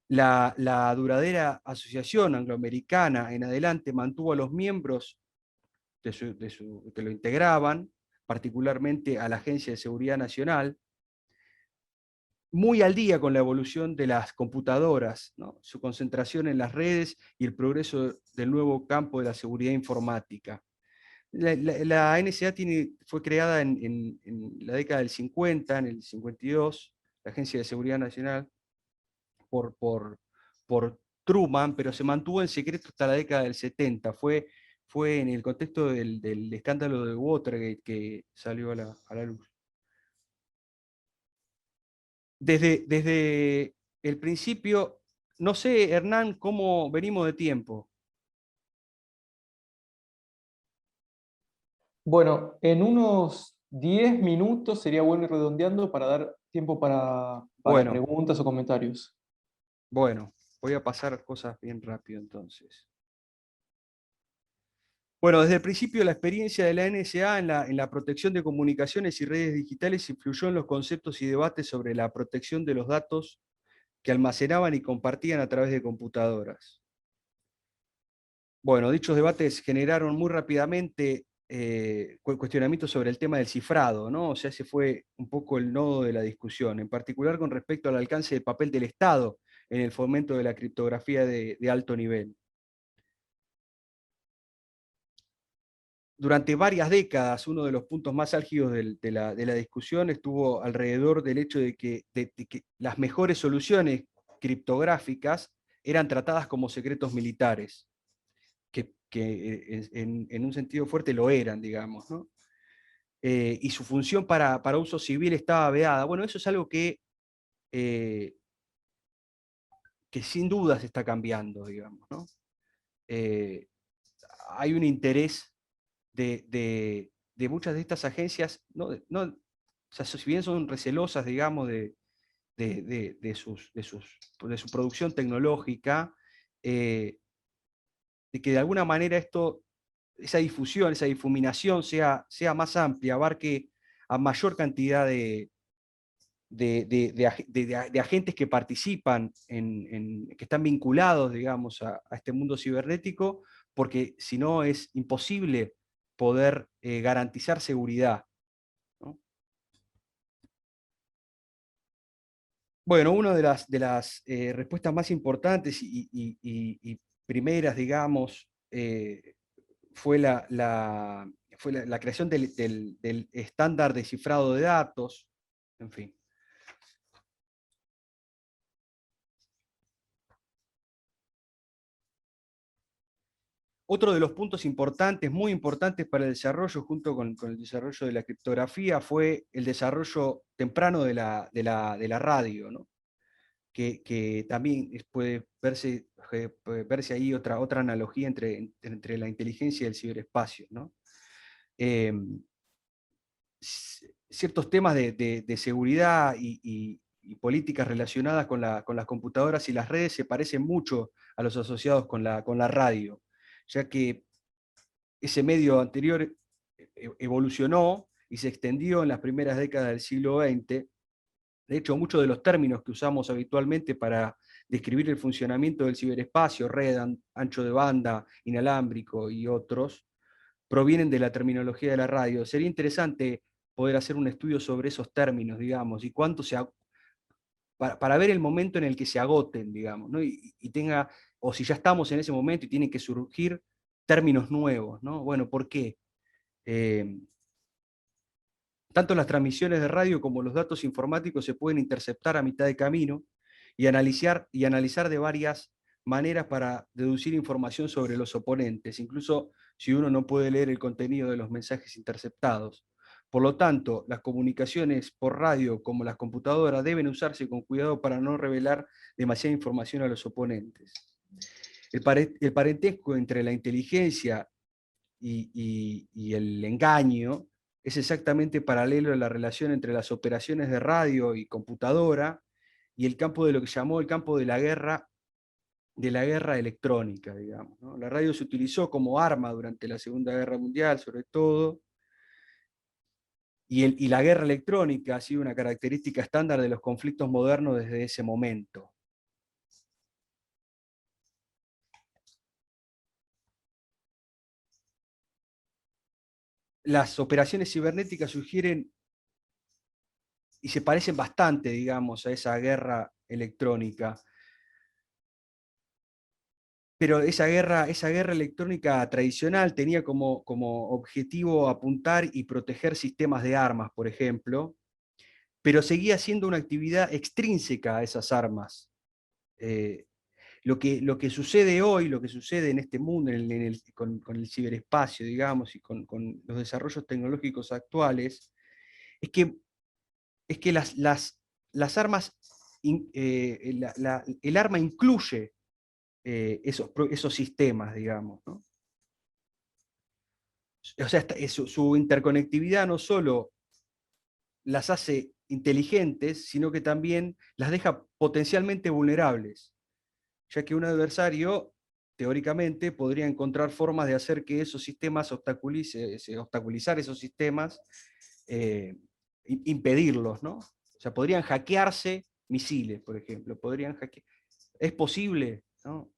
La duradera asociación angloamericana en adelante mantuvo a los miembros que lo integraban, particularmente a la Agencia de Seguridad Nacional, muy al día con la evolución de las computadoras, ¿no?, su concentración en las redes y el progreso del nuevo campo de la seguridad informática. La NSA fue creada en la década del 50, en el 52, la Agencia de Seguridad Nacional, por Truman, pero se mantuvo en secreto hasta la década del 70. Fue en el contexto del escándalo de Watergate que salió a la luz. Desde el principio, no sé, Hernán, cómo venimos de tiempo. Bueno, en unos 10 minutos sería bueno ir redondeando para dar tiempo para Bueno, preguntas o comentarios. bueno, voy a pasar cosas bien rápido entonces. Bueno, desde el principio la experiencia de la NSA en la protección de comunicaciones y redes digitales influyó en los conceptos y debates sobre la protección de los datos que almacenaban y compartían a través de computadoras. Bueno, dichos debates generaron muy rápidamente cuestionamientos sobre el tema del cifrado, ¿no? O sea, ese fue un poco el nodo de la discusión, en particular con respecto al alcance del papel del Estado en el fomento de la criptografía de alto nivel. Durante varias décadas, uno de los puntos más álgidos de la discusión estuvo alrededor del hecho de que las mejores soluciones criptográficas eran tratadas como secretos militares, que en un sentido fuerte lo eran, digamos, ¿no? Y su función para uso civil estaba vedada. Bueno, eso es algo que sin dudas está cambiando, digamos, ¿no? hay un interés de muchas de estas agencias, o sea, si bien son recelosas, digamos, de su producción tecnológica, de que de alguna manera esa difusión, esa difuminación sea más amplia, abarque a mayor cantidad de agentes que participan, que están vinculados, digamos, a este mundo cibernético, porque si no es imposible poder garantizar seguridad, ¿no? Bueno, una de las respuestas más importantes y primeras, digamos, fue la creación del estándar de cifrado de datos, en fin. Otro de los puntos importantes, muy importantes para el desarrollo, junto con el desarrollo de la criptografía, fue el desarrollo temprano de la radio, ¿no? Que también puede verse ahí otra analogía entre la inteligencia y el ciberespacio, ¿no? Ciertos temas de seguridad y políticas relacionadas con las computadoras y las redes se parecen mucho a los asociados con la radio, ya que ese medio anterior evolucionó y se extendió en las primeras décadas del siglo XX. De hecho, muchos de los términos que usamos habitualmente para describir el funcionamiento del ciberespacio, red, ancho de banda, inalámbrico y otros, provienen de la terminología de la radio. Sería interesante poder hacer un estudio sobre esos términos, digamos, y para ver el momento en el que se agoten, digamos, ¿no? O si ya estamos en ese momento y tienen que surgir términos nuevos, ¿no? Bueno, ¿por qué? Eh, Tanto las transmisiones de radio como los datos informáticos se pueden interceptar a mitad de camino y analizar de varias maneras para deducir información sobre los oponentes, incluso si uno no puede leer el contenido de los mensajes interceptados. Por lo tanto, las comunicaciones por radio como las computadoras deben usarse con cuidado para no revelar demasiada información a los oponentes. El parentesco entre la inteligencia y el engaño es exactamente paralelo a la relación entre las operaciones de radio y computadora y el campo de lo que llamó el campo de la guerra electrónica, digamos, ¿no? La radio se utilizó como arma durante la Segunda Guerra Mundial, sobre todo, y la guerra electrónica ha sido una característica estándar de los conflictos modernos desde ese momento. Las operaciones cibernéticas sugieren y se parecen bastante, digamos, a esa guerra electrónica. Pero esa guerra electrónica tradicional tenía como objetivo apuntar y proteger sistemas de armas, por ejemplo, pero seguía siendo una actividad extrínseca a esas armas. Lo que sucede hoy, lo que sucede en este mundo, con el ciberespacio, digamos, y con los desarrollos tecnológicos actuales, es que las armas, el arma incluye esos sistemas, digamos, ¿no? O sea, su interconectividad no solo las hace inteligentes, sino que también las deja potencialmente vulnerables, ya que un adversario, teóricamente, podría encontrar formas de hacer que esos sistemas obstaculizar esos sistemas, impedirlos, ¿no? O sea, podrían hackearse misiles, por ejemplo, ¿Es posible? ¿No?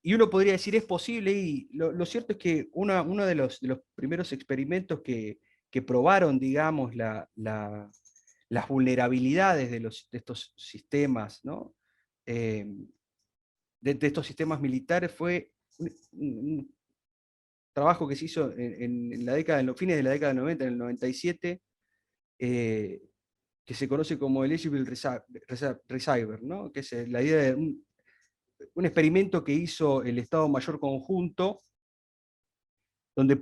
Y uno podría decir, es posible, y lo cierto es que uno de los primeros experimentos que probaron, digamos, las vulnerabilidades de estos sistemas, ¿no? Eh, de estos sistemas militares fue un trabajo que se hizo en los fines de la década del 90, en el 97, que se conoce como Eligible Receiver, ¿no? Que es la idea de un experimento que hizo el Estado Mayor Conjunto, donde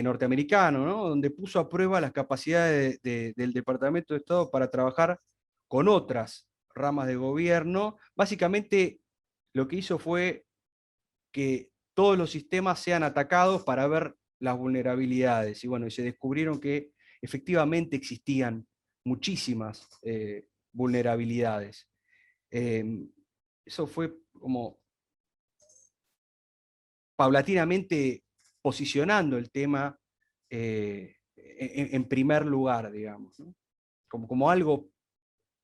norteamericano, ¿no? Donde puso a prueba las capacidades del Departamento de Estado para trabajar con otras ramas de gobierno, básicamente lo que hizo fue que todos los sistemas sean atacados para ver las vulnerabilidades. Y bueno, y se descubrieron que efectivamente existían muchísimas vulnerabilidades. Eso fue como paulatinamente posicionando el tema en primer lugar, digamos, ¿no? Como algo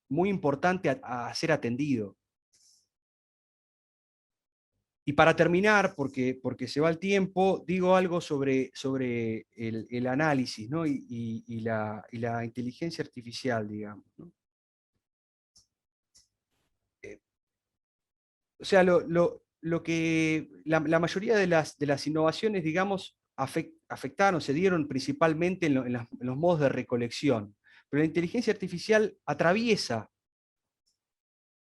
muy importante a ser atendido. Y para terminar, porque se va el tiempo, digo algo sobre el análisis, ¿no? y la inteligencia artificial, digamos, ¿no? O sea, lo que la mayoría de las innovaciones, digamos, afectaron, se dieron principalmente en los modos de recolección. Pero la inteligencia artificial atraviesa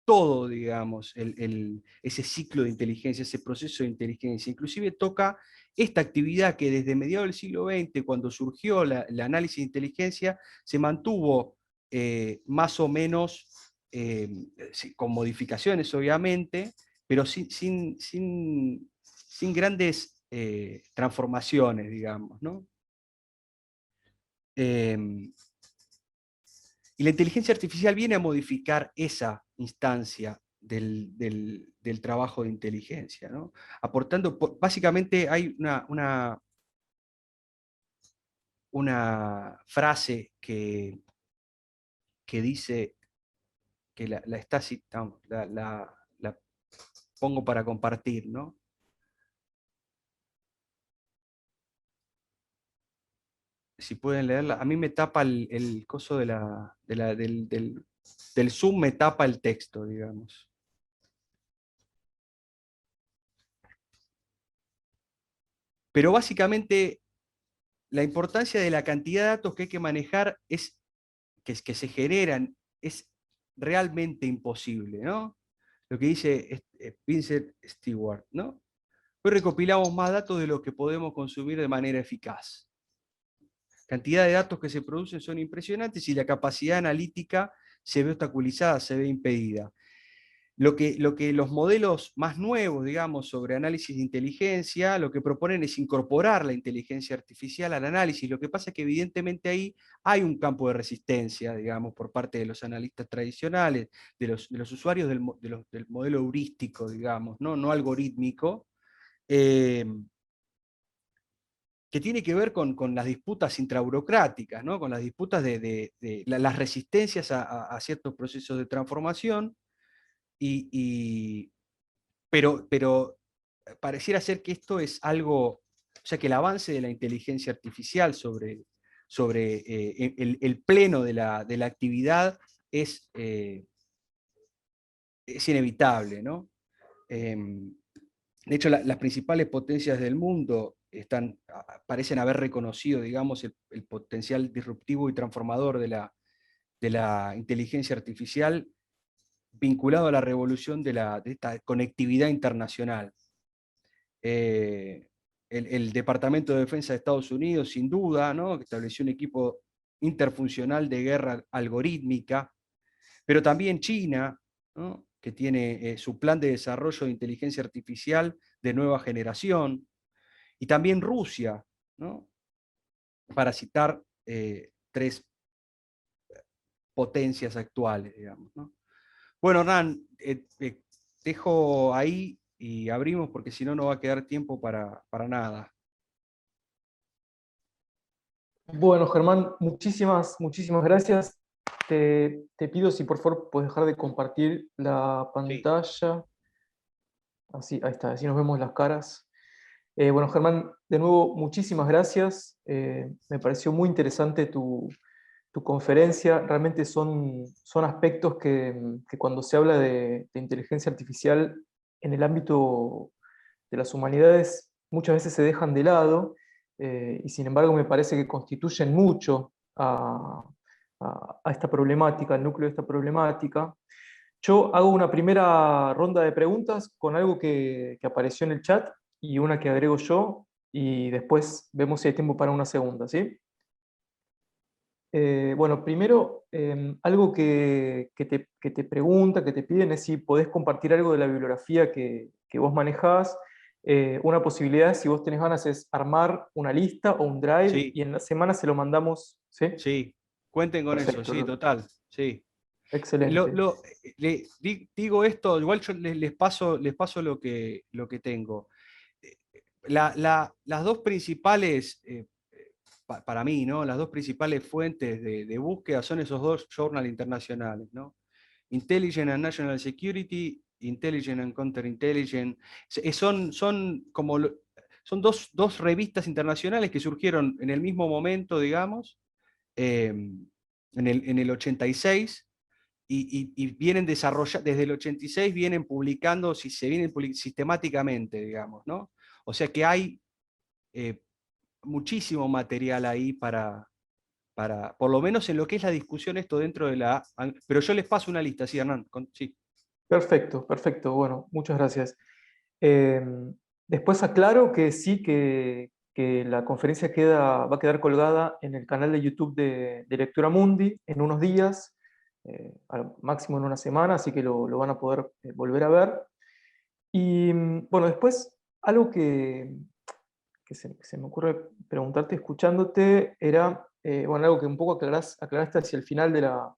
todo, digamos, ese ciclo de inteligencia, ese proceso de inteligencia. Inclusive toca esta actividad que desde mediados del siglo XX, cuando surgió el análisis de inteligencia, se mantuvo más o menos, con modificaciones obviamente, pero sin grandes transformaciones, digamos, ¿no? Y la inteligencia artificial viene a modificar esa instancia del trabajo de inteligencia, ¿no? Aportando, básicamente hay una frase que dice, que la está citando, la pongo para compartir, ¿no? Si pueden leerla, a mí me tapa el coso del Zoom, me tapa el texto, digamos. Pero básicamente la importancia de la cantidad de datos que hay que manejar que se generan es realmente imposible, ¿no? Lo que dice Vincent Stewart, ¿no? Hoy recopilamos más datos de los que podemos consumir de manera eficaz. La cantidad de datos que se producen son impresionantes y la capacidad analítica se ve obstaculizada, se ve impedida. Lo que los modelos más nuevos, digamos, sobre análisis de inteligencia, lo que proponen es incorporar la inteligencia artificial al análisis. Lo que pasa es que evidentemente ahí hay un campo de resistencia, digamos, por parte de los analistas tradicionales, de los usuarios del modelo heurístico, digamos, no algorítmico, que tiene que ver con las disputas intraburocráticas, ¿no? Con las disputas de las resistencias a ciertos procesos de transformación, pero pareciera ser que esto es algo, o sea, que el avance de la inteligencia artificial sobre el pleno de la actividad es inevitable, ¿no? De hecho, las principales potencias del mundo parecen haber reconocido, digamos, el potencial disruptivo y transformador de la inteligencia artificial vinculado a la revolución de esta conectividad internacional. El Departamento de Defensa de Estados Unidos, sin duda, ¿no? Que estableció un equipo interfuncional de guerra algorítmica, pero también China, ¿no? Que tiene su plan de desarrollo de inteligencia artificial de nueva generación, y también Rusia, ¿no? Para citar tres potencias actuales, digamos, ¿no? Bueno, Hernán, dejo ahí y abrimos porque si no, no va a quedar tiempo para nada. Bueno, Germán, muchísimas gracias. Te pido si por favor puedes dejar de compartir la Sí. pantalla. Así, ahí está, así nos vemos las caras. Bueno, Germán, de nuevo, muchísimas gracias. Me pareció muy interesante tu conferencia. Realmente son aspectos que cuando se habla de inteligencia artificial en el ámbito de las humanidades muchas veces se dejan de lado, y sin embargo me parece que constituyen mucho a esta problemática, al núcleo de esta problemática. Yo hago una primera ronda de preguntas con algo que apareció en el chat y una que agrego yo, y después vemos si hay tiempo para una segunda, ¿sí? Bueno, primero, algo que te pregunta, que te piden es si podés compartir algo de la bibliografía que vos manejás. Una posibilidad, si vos tenés ganas, es armar una lista o un drive Sí, y en la semana se lo mandamos. ¿Sí? sí, cuenten con eso, sí, Perfecto, total, sí. excelente. Digo esto, igual yo les paso lo que tengo. Las dos principales, para mí, ¿no? Las dos principales fuentes de búsqueda son esos dos journals internacionales, ¿no? Intelligence and National Security, Intelligence and Counterintelligence. Son como son dos revistas internacionales que surgieron en el mismo momento, digamos, en el 86, y vienen desarrollando, desde el 86 vienen publicando, si se vienen sistemáticamente, digamos, ¿no? O sea que hay eh, muchísimo material ahí por lo menos en lo que es la discusión esto dentro de la... Pero yo les paso una lista, sí, Hernán, sí. Perfecto, perfecto. Bueno, muchas gracias. Eh, Después aclaro que sí, que la conferencia va a quedar colgada en el canal de YouTube de Lectura Mundi en unos días, al máximo en una semana, así que lo van a poder volver a ver. Y bueno, después algo que se me ocurre preguntarte escuchándote era, bueno, algo que un poco aclaraste hacia el final de la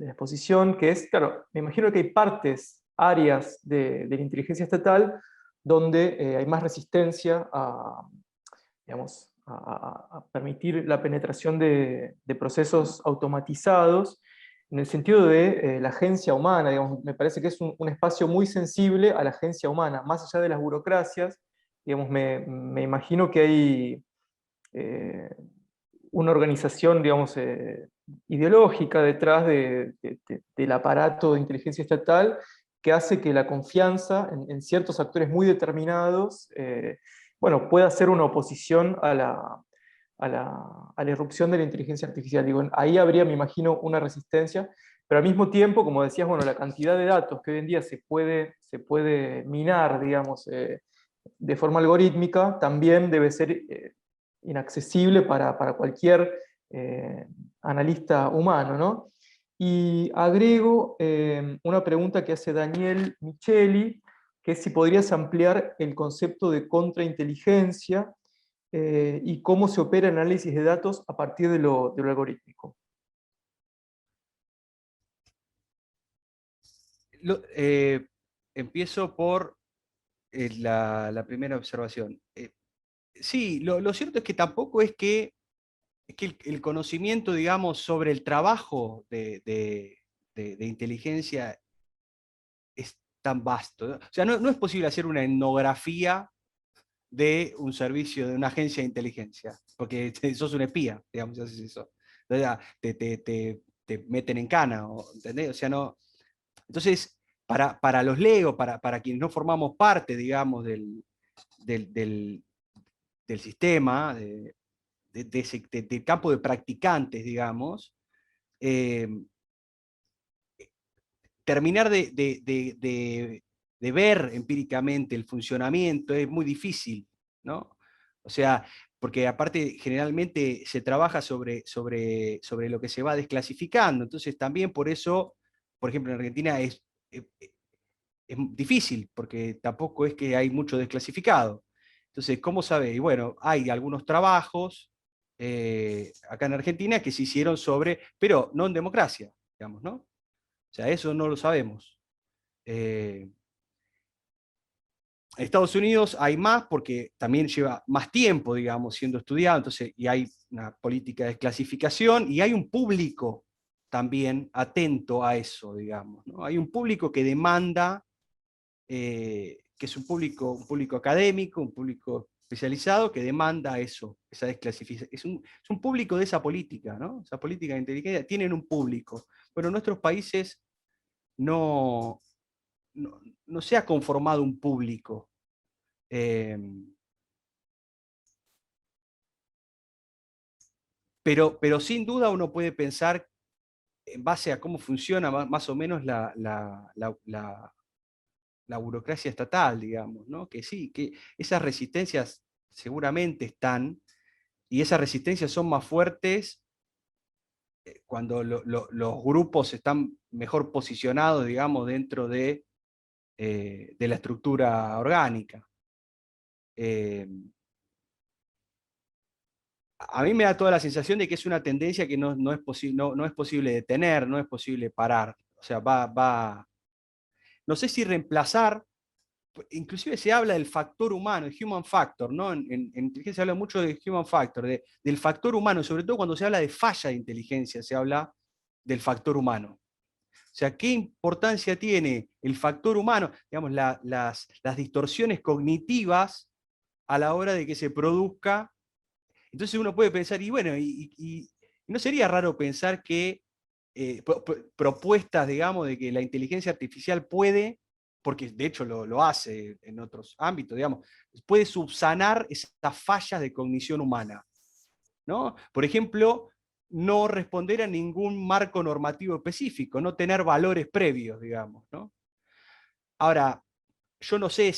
exposición, que es, claro, me imagino que hay partes, áreas de la inteligencia estatal donde hay más resistencia a, digamos, a permitir la penetración de procesos automatizados, en el sentido de la agencia humana, digamos, me parece que es un espacio muy sensible a la agencia humana, más allá de las burocracias, digamos, me imagino que hay eh, una organización, digamos, ideológica detrás del aparato de inteligencia estatal que hace que la confianza en ciertos actores muy determinados, bueno, pueda ser una oposición a la irrupción de la inteligencia artificial. Digo, ahí habría, me imagino, una resistencia, pero al mismo tiempo, como decías, bueno, la cantidad de datos que hoy en día se puede minar, digamos, de forma algorítmica, también debe ser inaccesible para cualquier eh, analista humano, ¿no? Y agrego una pregunta que hace Daniel Micheli, que es si podrías ampliar el concepto de contrainteligencia y cómo se opera el análisis de datos a partir de lo algorítmico. Lo- empiezo por la primera observación. Sí, lo cierto es que tampoco es que el conocimiento, digamos, sobre el trabajo de inteligencia es tan vasto, ¿no? O sea, no es posible hacer una etnografía de un servicio, de una agencia de inteligencia, porque sos un espía, digamos, si haces eso. Entonces, te meten en cana, ¿entendés? O sea, no. Entonces, para los legos, para quienes no formamos parte, digamos, del, del- del sistema, del campo de practicantes, digamos, eh, terminar de ver empíricamente el funcionamiento es muy difícil, ¿no? O sea, porque aparte generalmente se trabaja sobre lo que se va desclasificando, entonces también por eso, por ejemplo, en Argentina es difícil, porque tampoco es que hay mucho desclasificado. Entonces, ¿cómo sabe? Y bueno, hay algunos trabajos acá en Argentina que se hicieron sobre, pero no en democracia, digamos, ¿no? O sea, eso no lo sabemos. En Estados Unidos hay más porque también lleva más tiempo, digamos, siendo estudiado, entonces, y hay una política de clasificación y hay un público también atento a eso, digamos, ¿no? Hay un público que demanda, que es un público académico, un público especializado que demanda eso, esa desclasificación. Es un público de esa política, ¿no? Esa política de inteligencia, tienen un público. Bueno, en nuestros países no, no se ha conformado un público. Eh, pero sin duda uno puede pensar en base a cómo funciona más o menos la burocracia estatal, digamos, ¿no? Que sí, que esas resistencias seguramente están, y esas resistencias son más fuertes cuando los grupos están mejor posicionados, digamos, dentro de la estructura orgánica. A mí me da toda la sensación de que es una tendencia que no es posible detener, no es posible parar. O sea, no sé si reemplazar, inclusive se habla del factor humano, el human factor, ¿no? En inteligencia se habla mucho del human factor, del factor humano, sobre todo cuando se habla de falla de inteligencia, se habla del factor humano. O sea, ¿qué importancia tiene el factor humano? Digamos, las distorsiones cognitivas a la hora de que se produzca. Entonces uno puede pensar, y bueno, no sería raro pensar que propuestas, digamos, de que la inteligencia artificial puede, porque de hecho lo hace en otros ámbitos, digamos, puede subsanar esas fallas de cognición humana, ¿no? Por ejemplo, no responder a ningún marco normativo específico, no tener valores previos, digamos, ¿no? Ahora, yo no sé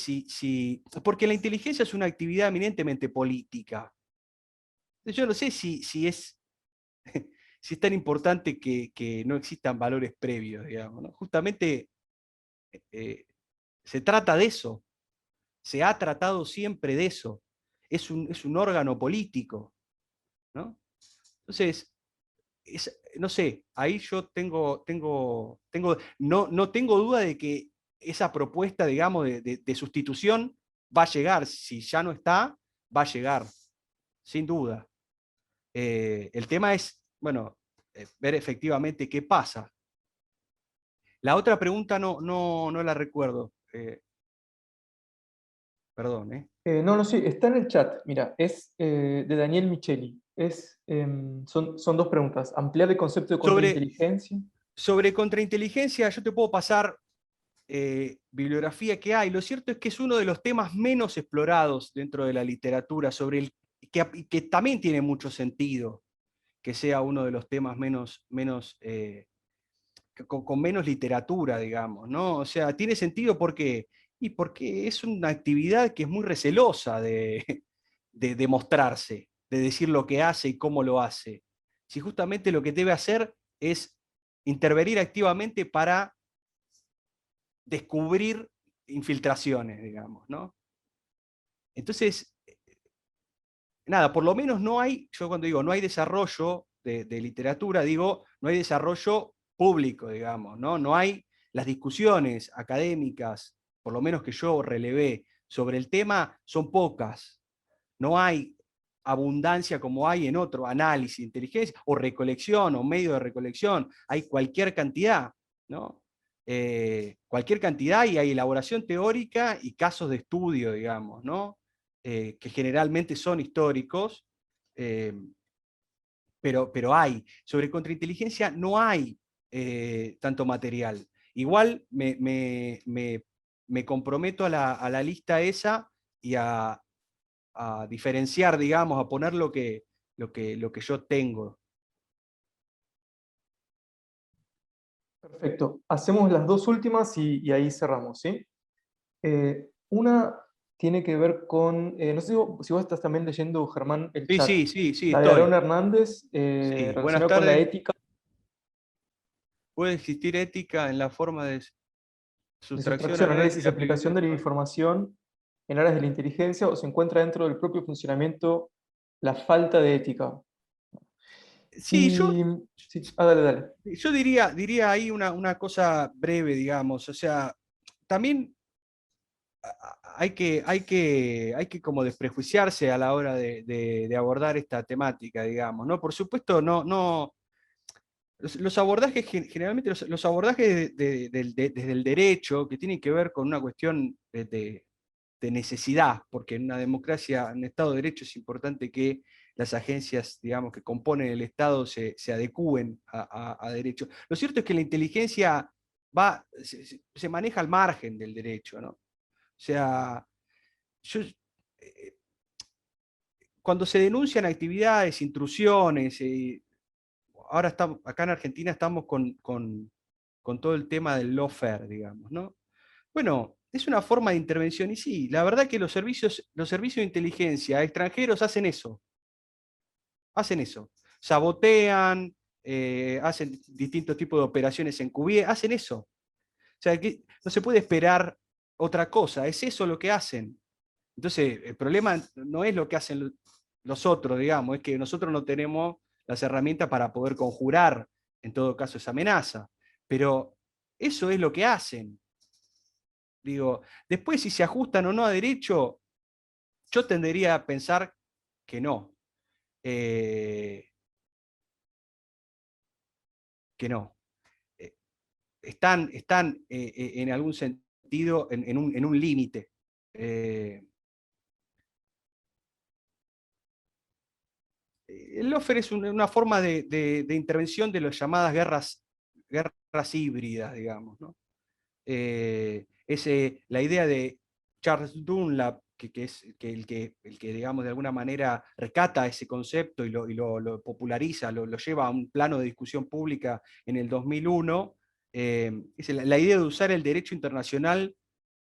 porque la inteligencia es una actividad eminentemente política. Yo no sé si es si es tan importante que no existan valores previos, digamos, ¿no? Justamente se trata de eso, se ha tratado siempre de eso, es un órgano político, ¿no? Entonces, no sé, ahí yo no tengo duda de que esa propuesta, digamos, de sustitución va a llegar, si ya no está, va a llegar, sin duda. El tema es, bueno, ver efectivamente qué pasa. La otra pregunta no la recuerdo. Perdón, ¿eh? No, no, sí, está en el chat. Mira, es de Daniel Micheli. Son dos preguntas. Ampliar el concepto de Sobre, contrainteligencia. sobre contrainteligencia, yo te puedo pasar bibliografía que hay. Lo cierto es que es uno de los temas menos explorados dentro de la literatura, sobre el que también tiene mucho sentido que sea uno de los temas con menos literatura, digamos, ¿no? O sea, tiene sentido porque es una actividad que es muy recelosa de mostrarse, de decir lo que hace y cómo lo hace. Si justamente lo que debe hacer es intervenir activamente para descubrir infiltraciones, digamos, ¿no? Entonces, nada, por lo menos no hay, yo cuando digo no hay desarrollo de literatura, digo, no hay desarrollo público, digamos, ¿no? No hay las discusiones académicas, por lo menos que yo relevé sobre el tema, son pocas. No hay abundancia como hay en otro análisis, inteligencia, o recolección, o medio de recolección. Hay cualquier cantidad, ¿no? Cualquier cantidad y hay elaboración teórica y casos de estudio, digamos, ¿no? Que generalmente son históricos, eh, pero hay. Sobre contrainteligencia no hay tanto material. Igual me comprometo a la lista esa y a diferenciar, digamos, a poner lo que yo tengo. Perfecto. Hacemos las dos últimas y ahí cerramos, ¿sí? Una tiene que ver con, no sé si vos estás también leyendo, Germán, el Sí, chat, sí, sí, sí, la de Aarón estoy. Hernández, Sí, buenas relacionada con la tardes. ética, ¿Puede existir ética en la forma de de sustracción, sustracción, análisis análisis y y aplicación? aplicación de la información en áreas de la inteligencia o se encuentra dentro del propio funcionamiento la falta de ética. Sí, Y, sí, dale, dale. yo diría ahí una cosa breve, digamos. O sea, también hay que como desprejuiciarse a la hora de abordar esta temática, digamos, ¿no? Por supuesto, no, los abordajes, generalmente los abordajes desde el derecho, que tienen que ver con una cuestión de necesidad, porque en una democracia, en un Estado de Derecho es importante que las agencias, digamos, que componen el Estado se adecúen a derecho. Lo cierto es que la inteligencia se maneja al margen del derecho, ¿no? O sea, eh, cuando se denuncian actividades, intrusiones, ahora estamos, acá en Argentina estamos con todo el tema del lawfare, digamos, ¿no? Bueno, es una forma de intervención y sí, la verdad que los servicios de inteligencia extranjeros hacen eso, sabotean, hacen distintos tipos de operaciones encubiertas, hacen eso. O sea, que no se puede esperar otra cosa, es eso lo que hacen. Entonces, el problema no es lo que hacen los otros, digamos, es que nosotros no tenemos las herramientas para poder conjurar, en todo caso, esa amenaza. Pero eso es lo que hacen. Digo, después si se ajustan o no a derecho, yo tendería a pensar que no. Que no. Eh, están en algún sentido en un límite. El lawfare es una forma de intervención de las llamadas guerras híbridas, digamos, ¿no? La idea de Charles Dunlap, que es el que, digamos, de alguna manera rescata ese concepto y lo populariza, lo lleva a un plano de discusión pública en el 2001, es la idea de usar el derecho internacional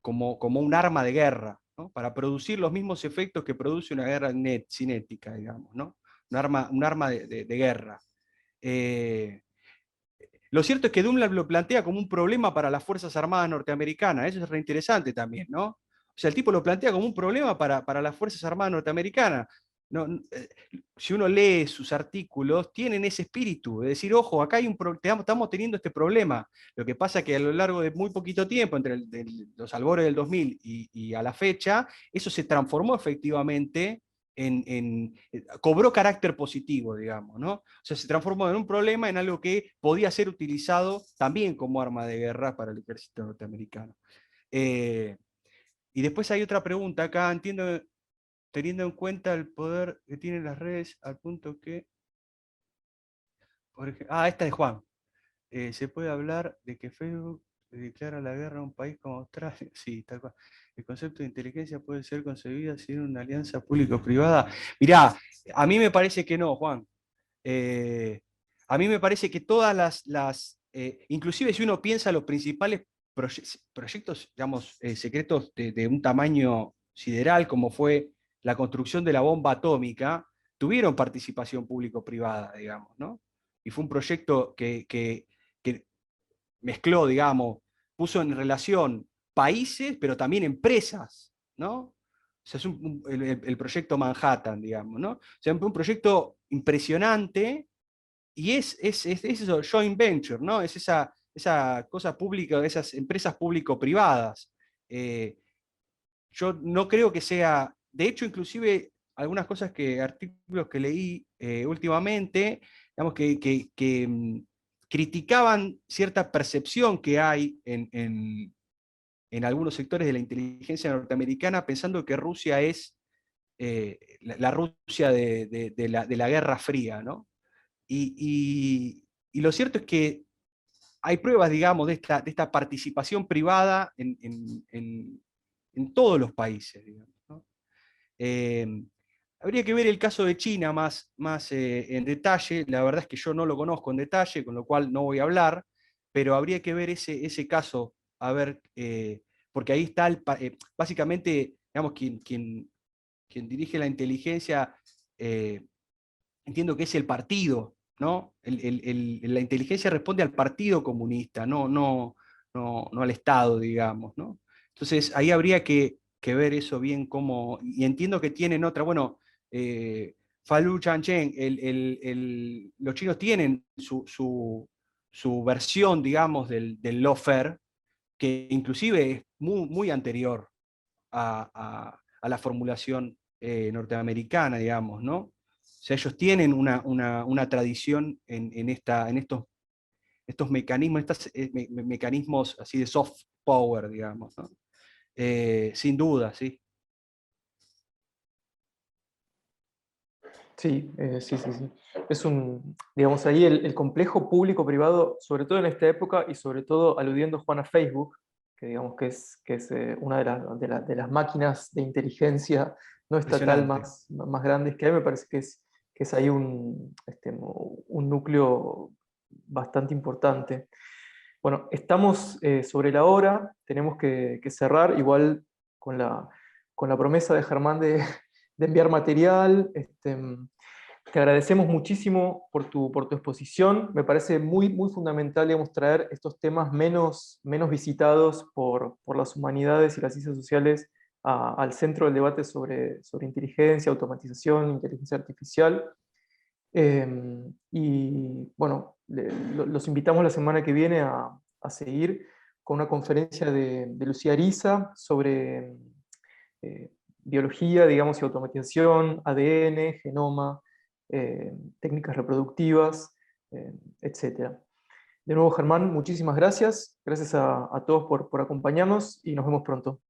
como un arma de guerra, ¿no? Para producir los mismos efectos que produce una guerra cinética, digamos, ¿no? Un arma de guerra. Lo cierto es que Dunlap lo plantea como un problema para las Fuerzas Armadas norteamericanas, eso es reinteresante también, ¿no? O sea, el tipo lo plantea como un problema para las Fuerzas Armadas norteamericanas. No, si uno lee sus artículos, tienen ese espíritu de decir, ojo, acá hay estamos teniendo este problema. Lo que pasa es que a lo largo de muy poquito tiempo, entre los albores del 2000 y a la fecha, eso se transformó efectivamente cobró carácter positivo, digamos, ¿no? O sea, se transformó en un problema en algo que podía ser utilizado también como arma de guerra para el ejército norteamericano. Y después hay otra pregunta acá, entiendo, teniendo en cuenta el poder que tienen las redes al punto que, por ejemplo, esta de Juan. ¿Se puede hablar de que Facebook le declara la guerra a un país como Australia? Sí, tal cual. El concepto de inteligencia puede ser concebido sin una alianza público-privada. Mirá, a mí me parece que no, Juan. A mí me parece que todas inclusive si uno piensa los principales proyectos, digamos, secretos de un tamaño sideral, como fue la construcción de la bomba atómica, tuvieron participación público-privada, digamos, ¿no? Y fue un proyecto que mezcló, digamos, puso en relación países, pero también empresas, ¿no? O sea, es el proyecto Manhattan, digamos, ¿no? O sea, un proyecto impresionante y es eso, joint venture, ¿no? Es esa cosa pública, esas empresas público-privadas. Yo no creo que sea, de hecho, inclusive algunas cosas artículos que leí últimamente, digamos, que criticaban cierta percepción que hay en algunos sectores de la inteligencia norteamericana, pensando que Rusia es la Rusia de la Guerra Fría, ¿no? Y lo cierto es que hay pruebas, digamos, de esta participación privada en todos los países, digamos, ¿no? Habría que ver el caso de China más en detalle. La verdad es que yo no lo conozco en detalle, con lo cual no voy a hablar, pero habría que ver ese caso, a ver, porque ahí está básicamente, digamos, quien dirige la inteligencia, entiendo que es el partido, ¿no? La inteligencia responde al Partido Comunista, no al Estado, digamos, ¿no? Entonces ahí habría que ver eso bien cómo, y entiendo que tienen otra, bueno, Falu Chanchen, los chinos tienen su versión, digamos, del lawfare, que inclusive es muy anterior a la formulación norteamericana, digamos, ¿no? O sea, ellos tienen una tradición en estos mecanismos, mecanismos así de soft power, digamos, ¿no? Sin duda, sí. Sí, sí, sí, sí. Digamos, ahí el complejo público-privado, sobre todo en esta época y sobre todo aludiendo, Juan, a Facebook, que digamos que es una de las máquinas de inteligencia no estatal Impresionante. más grandes que hay, me parece que es ahí un núcleo bastante importante. Bueno, estamos sobre la hora, tenemos que cerrar, igual con la promesa de Germán de enviar material. Te agradecemos muchísimo por tu exposición. Me parece muy fundamental, digamos, traer estos temas menos visitados por las humanidades y las ciencias sociales al centro del debate sobre inteligencia, automatización, inteligencia artificial. Y bueno, los invitamos la semana que viene a seguir con una conferencia de Lucía Ariza sobre biología, digamos, y automatización, ADN, genoma, técnicas reproductivas, etc. De nuevo, Germán, muchísimas gracias. Gracias a todos por acompañarnos y nos vemos pronto.